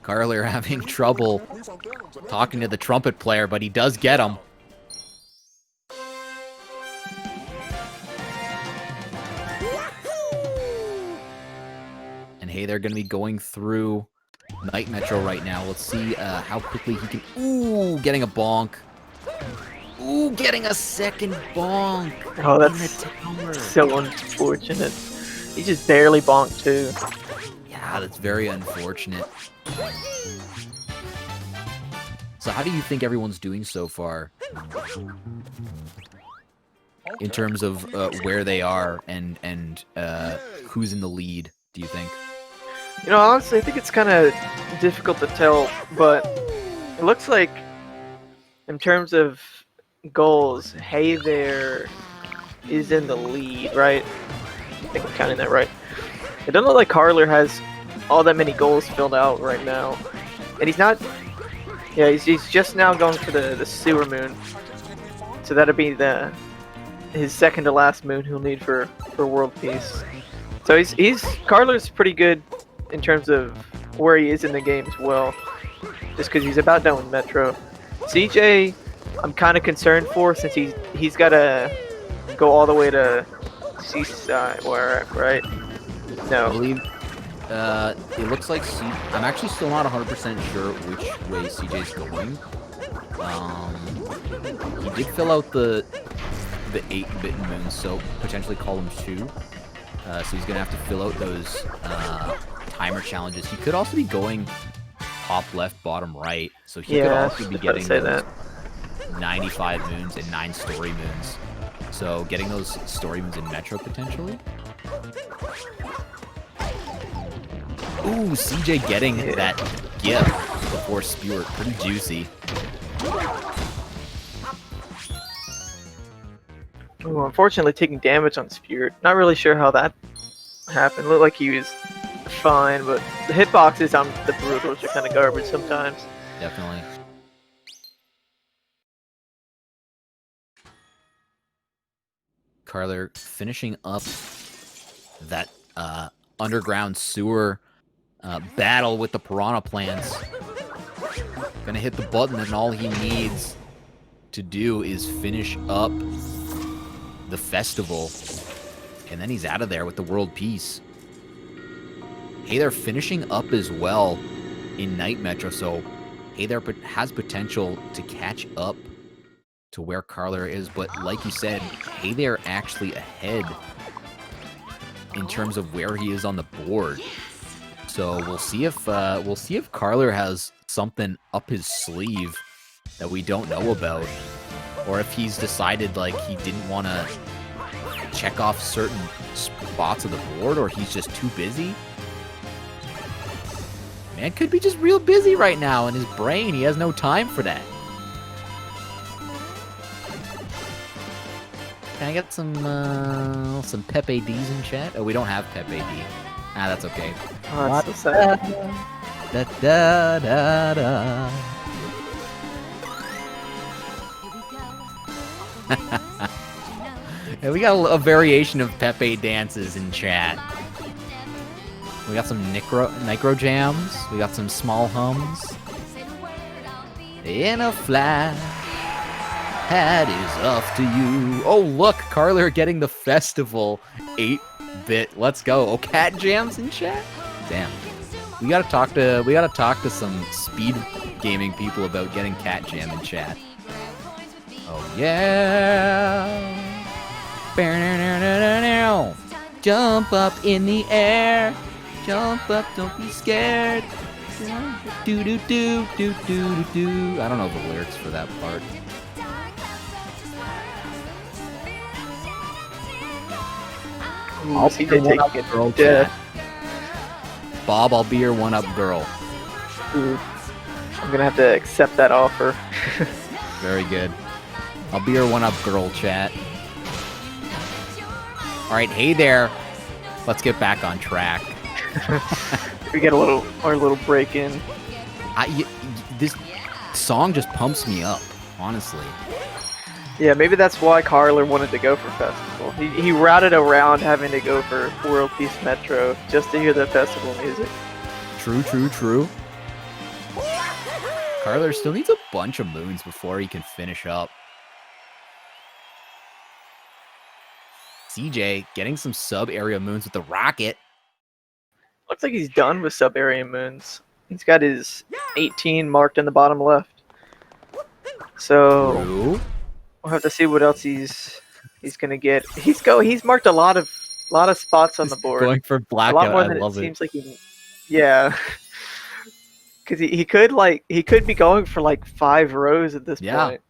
Karlyr having trouble talking to the trumpet player, but he does get him. And hey, they're going to be going through Night Metro right now. Let's see how quickly he can... Ooh, getting a bonk. Ooh, getting a second bonk. Oh, that's so unfortunate. He just barely bonked too. Yeah, that's very unfortunate. So how do you think everyone's doing so far? In terms of where they are and who's in the lead, do you think? You know, honestly, I think it's kind of difficult to tell, but it looks like in terms of goals, Hey There is in the lead, right? I think I'm counting that right. It doesn't look like Karlyr has all that many goals filled out right now. And he's not... Yeah, he's just now going for the sewer moon. So that'll be his second to last moon he'll need for world peace. So Karlyr's pretty good in terms of where he is in the game as well. Just because he's about done with Metro. CJ, I'm kind of concerned for, since he's got to go all the way to Seaside, right? No. I believe it looks like I'm actually still not 100% sure which way CJ's going. He did fill out the 8-bit moons, so potentially column 2. So he's gonna have to fill out those timer challenges. He could also be going top left, bottom right. So he could also be getting those 95 moons and 9 story moons. So getting those story moons in Metro potentially. Ooh, CJ getting that gift before Spewer. Pretty juicy. Ooh, unfortunately taking damage on Spirit. Not really sure how that happened. Looked like he was fine, but the hitboxes on the Brutals are kind of garbage sometimes. Definitely. Karlyr finishing up that underground sewer battle with the piranha plants. Gonna hit the button, and all he needs to do is finish up the festival. And then he's out of there with the world peace. Hey, they're finishing up as well in Night Metro, so Hey there has potential to catch up to where Karlyr is, but like you said, Hey there actually ahead in terms of where he is on the board. So we'll see if Karlyr has something up his sleeve that we don't know about, or if he's decided like he didn't want to check off certain spots of the board, or he's just too busy. Man could be just real busy right now in his brain. He has no time for that. Can I get some Pepe D's in chat? Oh, we don't have Pepe D. Ah, that's okay. Oh, that's so sad. Da, da, da, da. Yeah, we got a variation of Pepe dances in chat. We got some Nicro Jams. We got some Small Hums. In a flash, hat is off to you. Oh, look, Karlyr getting the festival 8-bit. Let's go. Oh, cat jams in chat? Damn. We gotta talk to some speed gaming people about getting cat jam in chat. Oh yeah. Jump up in the air. Jump up, don't be scared. Do do do do do do do. I don't know the lyrics for that part. I'll see they take it. Girl Yeah. chat. Bob, I'll be your one-up girl. Ooh. I'm gonna have to accept that offer. Very good. I'll be your one-up girl, chat. All right, hey there. Let's get back on track. We get our little break in. This song just pumps me up, honestly. Yeah, maybe that's why Karlyr wanted to go for festival. He routed around having to go for World Peace Metro just to hear the festival music. True, true, true. Karlyr still needs a bunch of moons before he can finish up. CJ getting some sub-area moons with the rocket. Looks like he's done with sub-area moons. He's got his 18 marked in the bottom left. So True. we'll have to see what else he's gonna get. He's marked a lot of spots on the board. Going for A blackout, lot more I than love it it. seems like he. Yeah. Because he could be going for like 5 rows at this Yeah. point.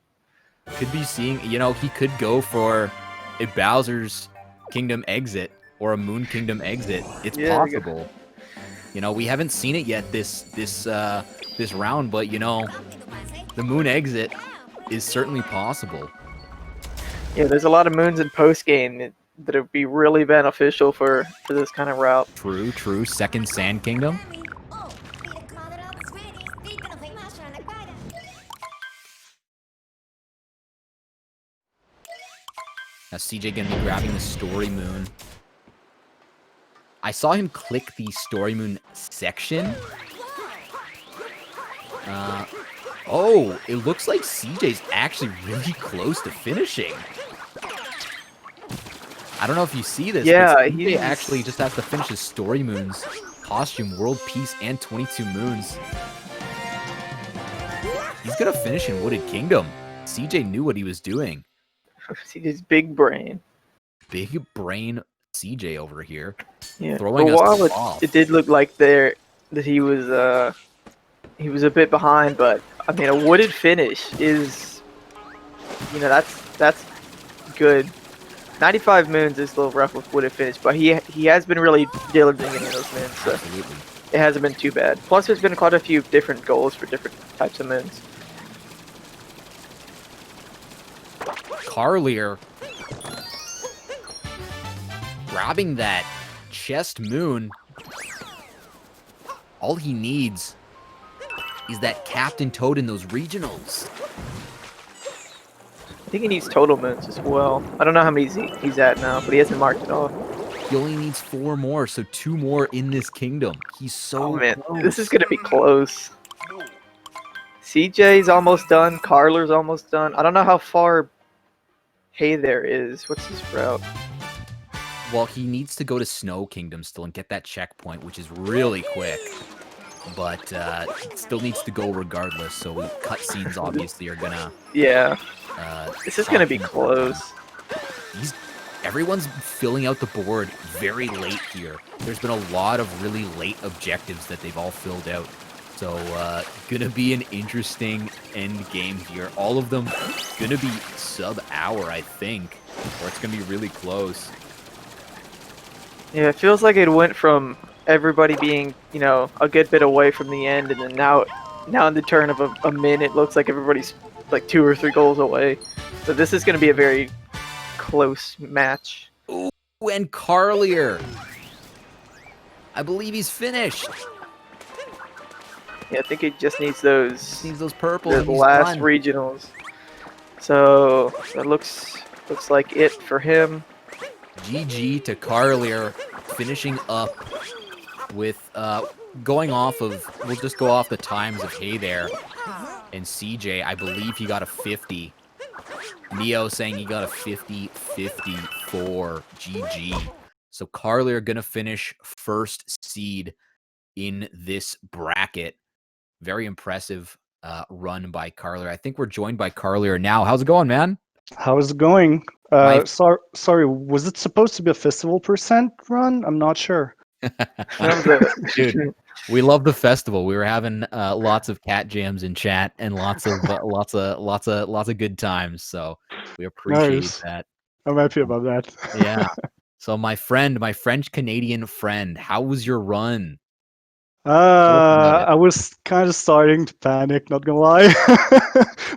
Could be seeing, he could go for a Bowser's Kingdom exit or a Moon Kingdom exit. It's Yeah, possible. We haven't seen it yet this round, but the Moon exit is certainly possible. Yeah, there's a lot of moons in post game that would be really beneficial for this kind of route. True, true. Second Sand Kingdom. Now CJ gonna be grabbing the Story Moon. I saw him click the Story Moon section. Oh, it looks like CJ's actually really close to finishing. I don't know if you see this, Yeah, but CJ he's actually just has to finish his Story Moons, Costume, World Peace, and 22 Moons. He's gonna finish in Wooded Kingdom. CJ knew what he was doing. See his big brain. Big brain CJ over here. Yeah. Throwing For a us while, off. it did look like that he was a bit behind, but I mean, a wooded finish is, that's good. 95 moons is a little rough with wooded finish, but he has been really diligent in those moons, so Absolutely. it hasn't been too bad. Plus, there's been quite a few different goals for different types of moons. Karlyr grabbing that chest moon. All he needs is that Captain Toad in those regionals. I think he needs total moons as well. I don't know how many he's at now, but he hasn't marked it off. He only needs 4 more, so 2 more in this kingdom. He's so Oh man, close. this is gonna be close. CJ's almost done. Karlyr's almost done. I don't know how far Hey there is. What's his route? Well, he needs to go to Snow Kingdom still and get that checkpoint, which is really quick. But still needs to go regardless. So cutscenes obviously are gonna. Yeah. This is gonna be close. Everyone's filling out the board very late here. There's been a lot of really late objectives that they've all filled out. So gonna be an interesting end game here. All of them gonna be sub-hour, I think, or it's gonna be really close. Yeah, it feels like it went from everybody being, you know, a good bit away from the end, and then now in the turn of a minute, it looks like everybody's like 2 or 3 goals away. So this is gonna be a very close match. Ooh, and Karlyr. I believe he's finished. Yeah, I think he just needs those purple. The last regionals. So that looks like it for him. GG to Karlyr, finishing up with going off of. We'll just go off the times of Hey There and CJ. I believe he got a 50. Neo saying he got a 50-50 for GG. So Karlyr gonna finish first seed in this bracket. Very impressive run by Karlyr. I think we're joined by Karlyr now. How's it going, man? How's it going? Sorry, was it supposed to be a festival percent run? I'm not sure. Dude, we love the festival. We were having lots of cat jams in chat and lots of good times. So we appreciate that. I'm happy about that. Yeah. So my French Canadian friend, how was your run? I was kind of starting to panic, not gonna lie.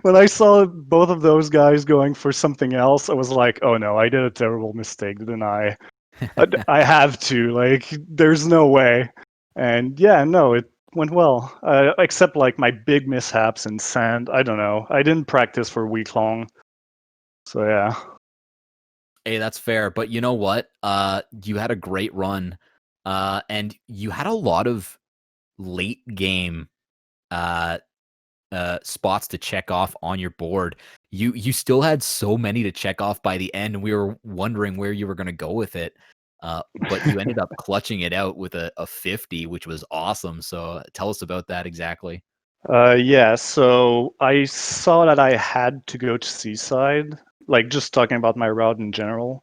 When I saw both of those guys going for something else, I was like, oh no, I did a terrible mistake, didn't I? I have to, like, there's no way. And yeah, no, it went well. Except like my big mishaps in sand. I don't know. I didn't practice for a week long. So yeah. Hey, that's fair. But you know what? You had a great run. And you had a lot of late game spots to check off on your board. You still had so many to check off by the end, and we were wondering where you were going to go with it. But you ended up clutching it out with a 50, which was awesome. So tell us about that exactly. Yeah, so I saw that I had to go to Seaside, like just talking about my route in general.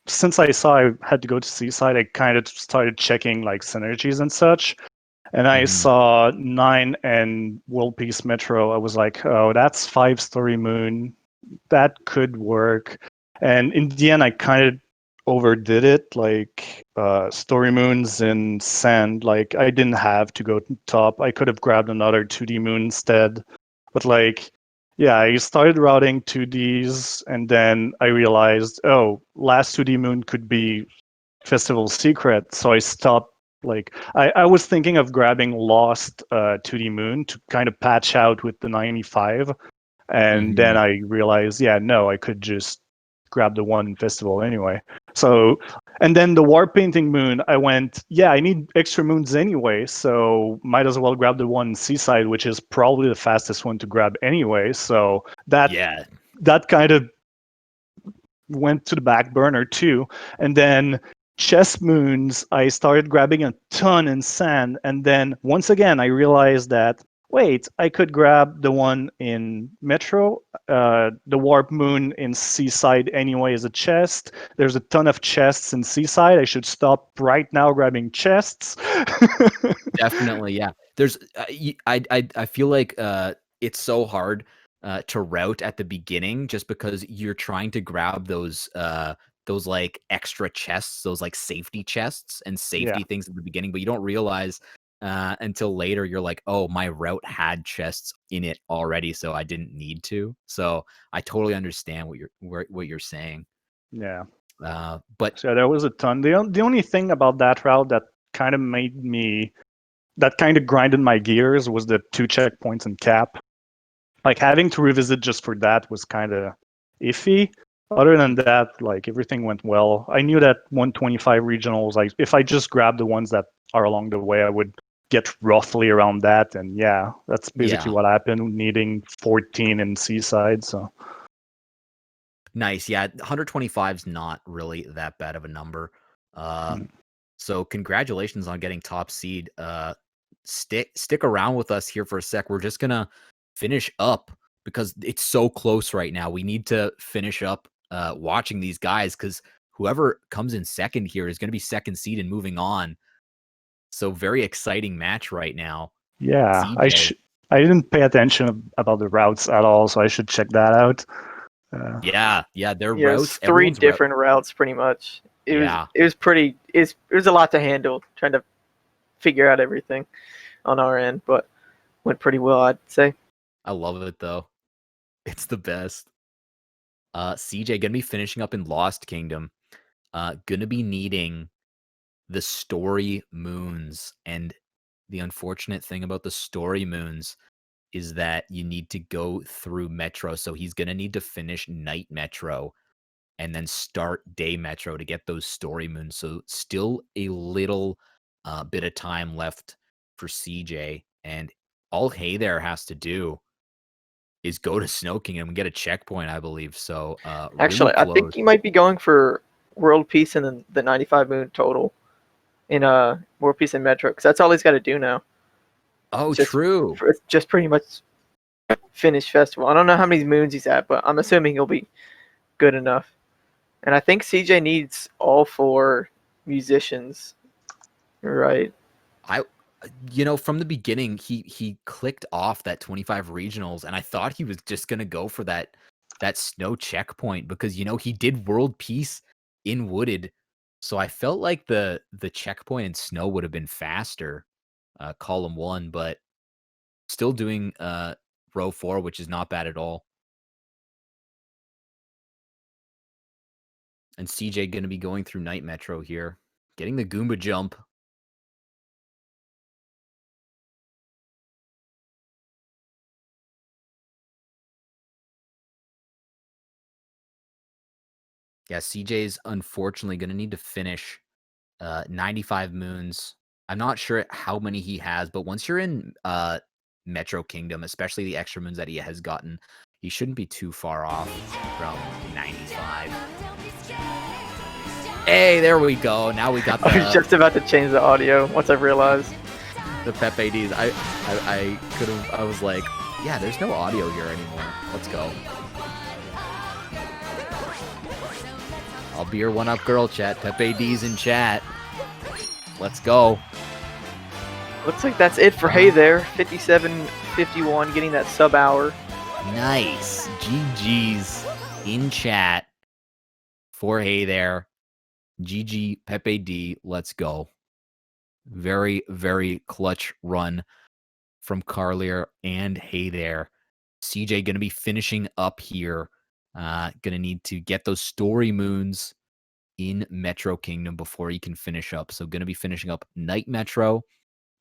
Since I saw I had to go to Seaside, I kind of started checking like synergies and such. And I saw 9 and World Peace Metro. I was like, oh, that's 5-story moon. That could work. And in the end, I kind of overdid it. Like story moons in sand. Like I didn't have to go to top. I could have grabbed another 2D moon instead. But like, yeah, I started routing 2Ds, and then I realized, oh, last 2D moon could be Festival Secret. So I stopped. Like I was thinking of grabbing Lost 2D Moon to kind of patch out with the 95, and then I realized, yeah, no, I could just grab the one in Festival anyway. So, and then the War Painting Moon, I went, yeah, I need extra moons anyway, so might as well grab the one in Seaside, which is probably the fastest one to grab anyway. So that kind of went to the back burner too, and then chess moons, I started grabbing a ton in sand, and then once again I realized that, wait, I could grab the one in Metro, the Warp Moon in Seaside anyway as a chest. There's a ton of chests in Seaside. I should stop right now grabbing chests. Definitely, yeah. There's, I feel like it's so hard to route at the beginning just because you're trying to grab those like extra chests, those like safety chests and safety things at the beginning, but you don't realize until later you're like, oh, my route had chests in it already, so I didn't need to. So I totally understand what you're saying. Yeah. But so there was a ton. The only thing about that route that kind of grinded my gears was the 2 checkpoints and cap. Like having to revisit just for that was kind of iffy. Other than that, like everything went well. I knew that 125 regionals, like if I just grabbed the ones that are along the way, I would get roughly around that, and yeah, that's basically Yeah. what happened, needing 14 in Seaside. So Nice. Yeah, 125 is not really that bad of a number. Mm. So congratulations on getting top seed. Stick around with us here for a sec. We're just gonna finish up because it's so close right now. We need to finish up watching these guys because whoever comes in second here is gonna be second seed and moving on. So very exciting match right now. yeah, CJ. I didn't pay attention about the routes at all, so I should check that out. Yeah, their Yeah, it's routes. 3 Everyone's different routes pretty much. Yeah. It was pretty. It was a lot to handle trying to figure out everything on our end, but went pretty well, I'd say. I love it though. It's the best. CJ gonna be finishing up in Lost Kingdom. Gonna be needing the story moons. And the unfortunate thing about the story moons is that you need to go through Metro. So he's gonna need to finish Night Metro and then start Day Metro to get those story moons. So still a little bit of time left for CJ. And all Hey There has to do is go to Snow Kingdom and get a checkpoint, I believe. So really Actually, I close. think he might be going for World Peace and the 95 moon total in World Peace and Metro, because that's all he's got to do now. Oh, Just- true. It's just pretty much finish festival. I don't know how many moons he's at, but I'm assuming he'll be good enough. And I think CJ needs all 4 musicians. Right. From the beginning, he clicked off that 25 regionals, and I thought he was just gonna go for that snow checkpoint because he did world peace in wooded, so I felt like the checkpoint in snow would have been faster, column 1, but still doing row 4, which is not bad at all. And CJ gonna be going through Night Metro here, getting the Goomba jump. Yeah, CJ's unfortunately going to need to finish 95 moons. I'm not sure how many he has, but once you're in Metro Kingdom, especially the extra moons that he has gotten, he shouldn't be too far off from 95. Hey, there we go. Now we got I was just about to change the audio once I realized. the Pep ADs. I was like, yeah, there's no audio here anymore. Let's go. I'll be your one-up girl, chat. Pep AD's in chat. Let's go. Looks like that's it for Hey There. 57-51, getting that sub hour. Nice. GG's in chat for Hey There. GG Pep AD. Let's go. Very, very clutch run from Karlyr and Hey There. CJ going to be finishing up here. Going to need to get those story moons in Metro Kingdom before he can finish up. So going to be finishing up Night Metro,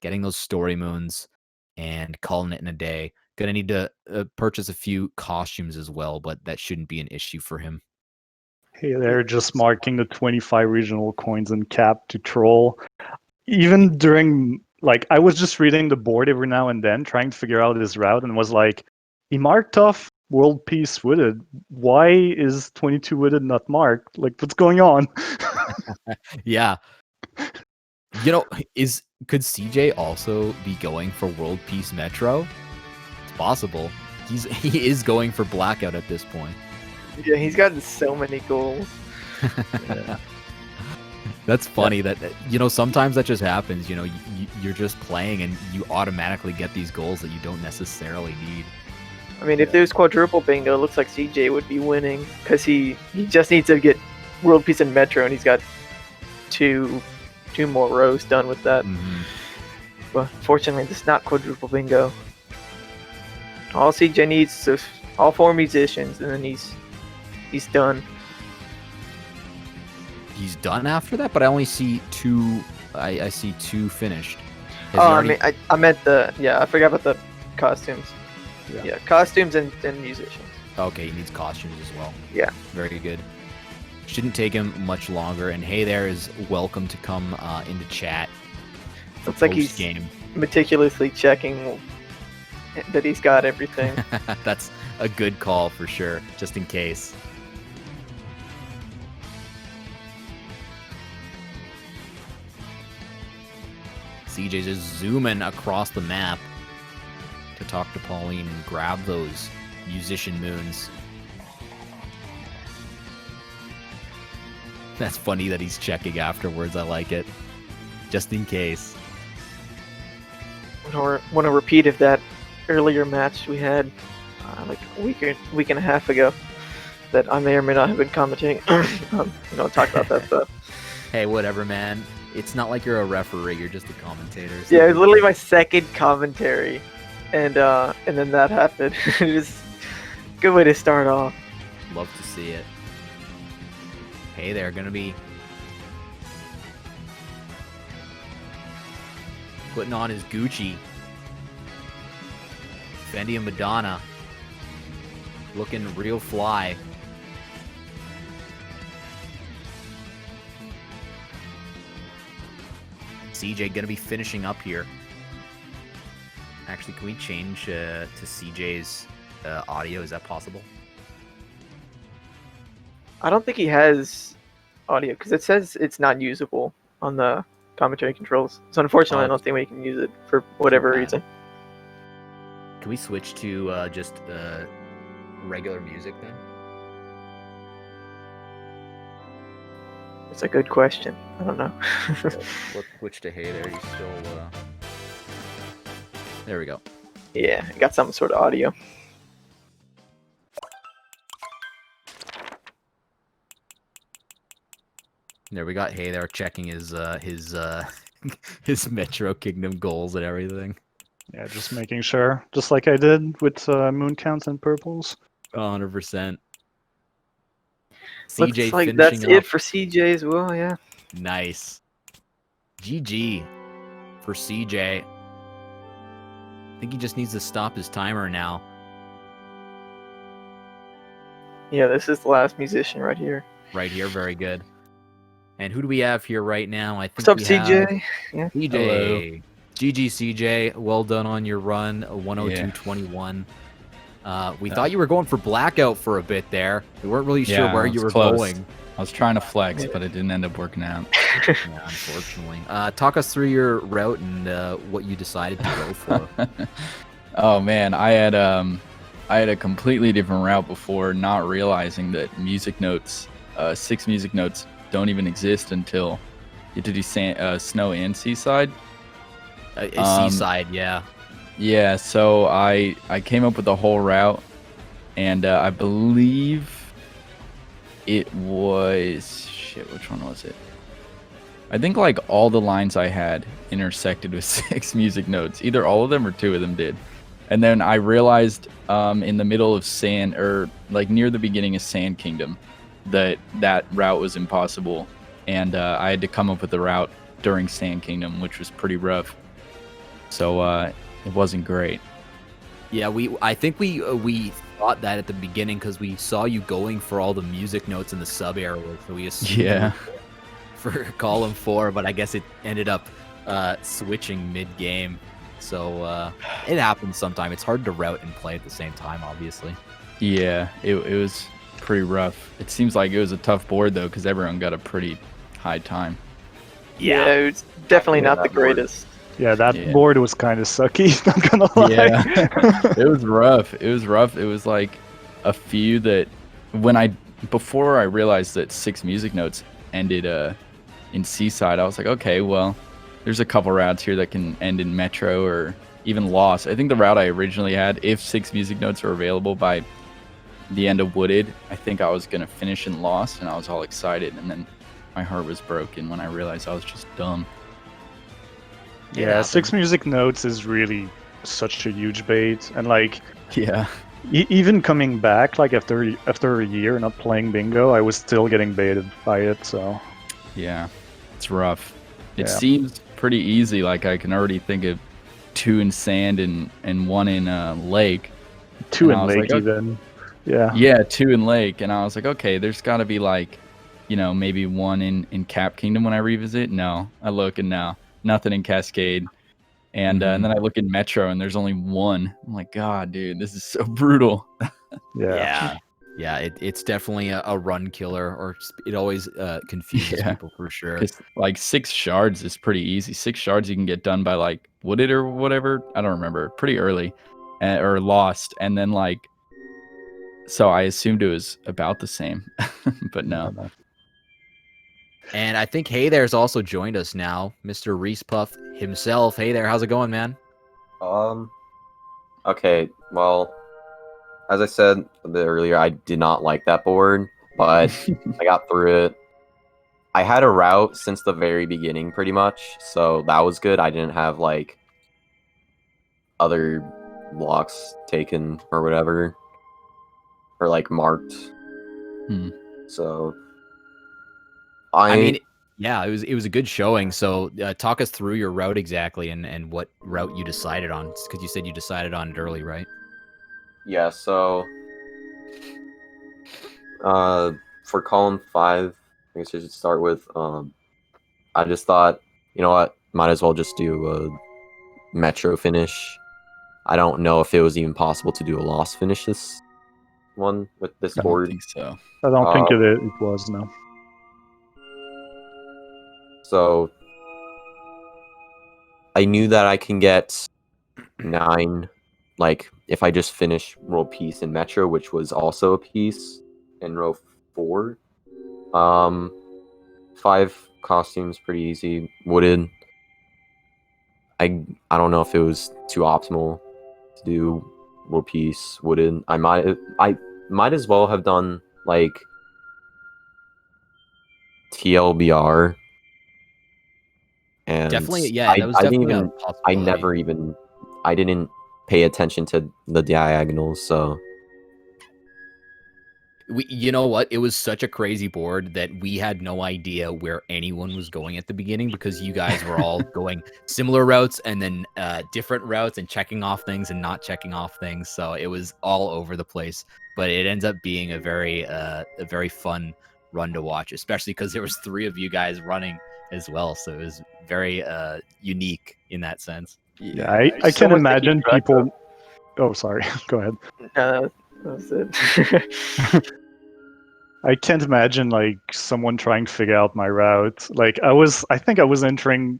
getting those story moons, and calling it in a day. Going to need to purchase a few costumes as well, but that shouldn't be an issue for him. Hey There, just marking the 25 regional coins and cap to troll. Even during, I was just reading the board every now and then, trying to figure out his route, and was like, he marked off World Peace Wooded. Why is 22 Wooded not marked? What's going on? Yeah. Could CJ also be going for World Peace Metro? It's possible. He is going for Blackout at this point. Yeah, he's got so many goals. Yeah. That's funny that sometimes that just happens. You're just playing and you automatically get these goals that you don't necessarily need. I mean, if there's quadruple bingo, it looks like CJ would be winning because he just needs to get World Peace and Metro, and he's got two more rows done with that. Mm-hmm. But fortunately, it's not quadruple bingo. All CJ needs is all 4 musicians, and then he's done. He's done after that, but I only see 2. I see 2 finished. I meant I forgot about the costumes. Yeah, costumes and musicians. Okay, he needs costumes as well. Yeah. Very good. Shouldn't take him much longer. And Hey There is welcome to come into chat. Looks like he's meticulously checking that he's got everything. That's a good call for sure, just in case. CJ's just zooming across the map to talk to Pauline and grab those musician moons. That's funny that he's checking afterwards. I like it. Just in case. I want to repeat of that earlier match we had like a week and a half ago that I may or may not have been commentating. Talk about that stuff. Hey, whatever, man. It's not like you're a referee. You're just a commentator. So. Yeah, it was literally my second commentary, and then that happened. Just good way to start off. Love to see it. Hey, they're gonna be putting on his Gucci. Fendi and Madonna. Looking real fly. CJ gonna be finishing up here. Actually, can we change to CJ's audio? Is that possible? I don't think he has audio because it says it's not usable on the commentary controls. So unfortunately, I don't think we can use it for whatever reason. Can we switch to just regular music then? It's a good question. I don't know. Let's switch to Hey There. You still... There we go. Yeah, I got some sort of audio. There we got Hey There checking his his Metro Kingdom goals and everything. Yeah, just making sure, just like I did with moon counts and purples. 100%. Looks CJ like finishing that's up. it for CJ as well. Yeah. Nice. GG for CJ. I think he just needs to stop his timer now. Yeah, this is the last musician right here. Right here, very good. And who do we have here right now? I think What's up, we CJ? have Yeah. CJ. Hello. GG CJ, well done on your run, 102.21. We thought you were going for blackout for a bit there. We weren't really sure where you were going. I was trying to flex, but it didn't end up working out. Yeah, unfortunately. Talk us through your route and what you decided to go for. Oh man, I had a completely different route before, not realizing that music notes, 6 music notes, don't even exist until you have to do snow and seaside. Seaside, yeah. Yeah, so I came up with a whole route, and I believe it was which one was it? I think like all the lines I had intersected with 6 music notes. Either all of them or 2 of them did. And then I realized in the middle of Sand, or like near the beginning of Sand Kingdom, that route was impossible, and I had to come up with a route during Sand Kingdom, which was pretty rough. So it wasn't great. Yeah, I think we thought that at the beginning because we saw you going for all the music notes in the sub area, so we assumed for column 4, but I guess it ended up switching mid game. So it happens sometime. It's hard to route and play at the same time, obviously. Yeah, it was pretty rough. It seems like it was a tough board though, because everyone got a pretty high time. Yeah, it's definitely not the greatest. Yeah, that board was kind of sucky, not gonna lie. Yeah, it was rough. It was rough. It was like a few that before I realized that 6 music notes ended in Seaside, I was like, okay, well, there's a couple routes here that can end in Metro or even Lost. I think the route I originally had, if 6 music notes are available by the end of Wooded, I think I was gonna finish in Lost, and I was all excited, and then my heart was broken when I realized I was just dumb. Yeah, 6 music notes is really such a huge bait, and like, yeah, even coming back, like after a year not playing bingo, I was still getting baited by it. So yeah, it's rough. It seems pretty easy. Like I can already think of 2 in Sand and 1 in Lake. 2 in Lake, like, even. Yeah, 2 in Lake, and I was like, okay, there's got to be like, maybe 1 in Cap Kingdom when I revisit. No, I look and no. Nothing in Cascade. And and then I look in Metro and there's only one. I'm like, God, dude, this is so brutal. Yeah, it's definitely a run killer, or it always confuses Yeah. people for sure. Because like 6 shards is pretty easy. 6 shards you can get done by like Wooded or whatever. I don't remember. Pretty early, or Lost, and then like. So I assumed it was about the same, but no. And I think Hey There's also joined us now, Mr. Reese Puff himself. Hey there, how's it going, man? Okay, well, as I said a bit earlier, I did not like that board, but I got through it. I had a route since the very beginning, pretty much, so that was good. I didn't have, like, other blocks taken or whatever, or, like, marked. So, I mean, yeah, it was a good showing. So talk us through your route exactly and what route you decided on, because you said you decided on it early, right? yeah, so, for column 5, I guess I should start with, I just thought, you know what, might as well just do a Metro finish. I don't know if it was even possible to do a Lost finish this one with this I don't board. think so. I don't think it was, no. So I knew that I can get 9, like if I just finish row piece in Metro, which was also a piece in row 4. 5 costumes, pretty easy. Wooded. I don't know if it was too optimal to do row piece Wooded. I might as well have done like TLBR. And Definitely, yeah, that was definitely a possibility. I didn't pay attention to the diagonals, so You know what? It was such a crazy board that we had no idea where anyone was going at the beginning, because you guys were all going similar routes and then different routes and checking off things and not checking off things. So it was all over the place. But it ends up being a very fun run to watch, especially because there was 3 of you guys running as well. So it was very unique in that sense. Yeah, I can imagine people. Oh, sorry. Go ahead. That's it. I can't imagine like someone trying to figure out my route. Like I think I was entering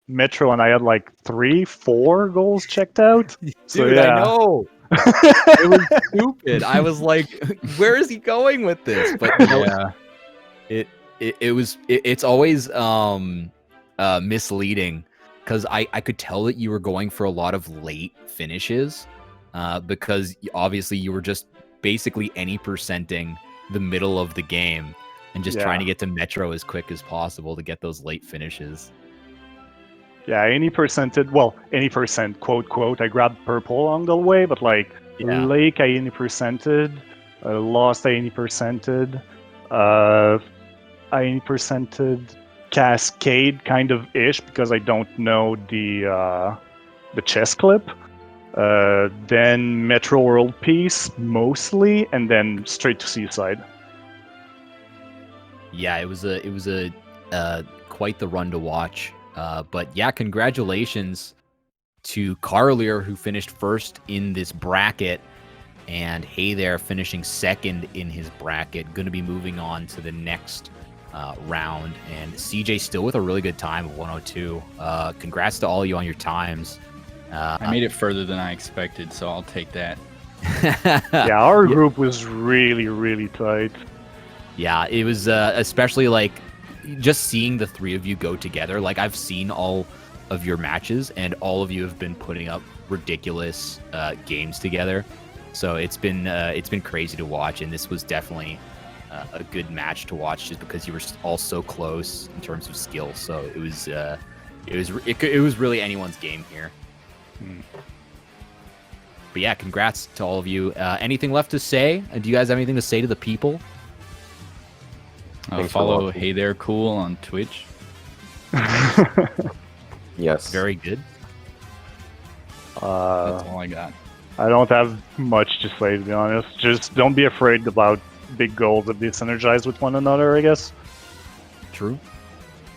Metro and I had like 3-4 goals checked out. So Dude, yeah. I know. It was stupid. I was like, where is he going with this? But you know, it's always misleading, because I could tell that you were going for a lot of late finishes, because obviously you were just basically any percenting the middle of the game and just trying to get to Metro as quick as possible to get those late finishes. Yeah, any percent, quote, I grabbed purple along the way, but like Lake, I any percented, Lost, I any percented, I any percented, Cascade, kind of ish, because I don't know the chess clip. Then Metro World Peace, mostly, and then straight to Seaside. Yeah, it was a quite the run to watch. But yeah, congratulations to Karlyr, who finished first in this bracket, and Hey There finishing second in his bracket. Going to be moving on to the next round, and CJ still with a really good time of 102. Congrats to all of you on your times. I made it further than I expected, so I'll take that. Yeah, our group was really, really tight. Yeah, it was especially like just seeing the 3 of you go together. Like, I've seen all of your matches, and all of you have been putting up ridiculous games together. So it's been crazy to watch, and this was definitely a good match to watch, just because you were all so close in terms of skill. So it was really anyone's game here. But yeah, congrats to all of you. Anything left to say? Do you guys have anything to say to the people? Follow Hey There Cool on Twitch. yes. Very good. That's all I got. I don't have much to say, to be honest. Just don't be afraid about big goals that be synergized with one another, I guess. True.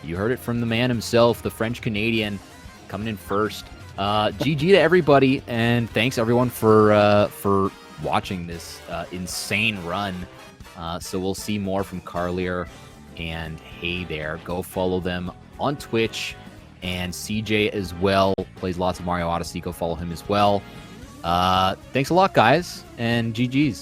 You heard it from the man himself, the French Canadian, coming in first. GG to everybody, and thanks everyone for watching this insane run. So we'll see more from Karlyr and Hey there. Go follow them on Twitch, and CJ as well plays lots of Mario Odyssey. Go follow him as well. Thanks a lot, guys, and GG's.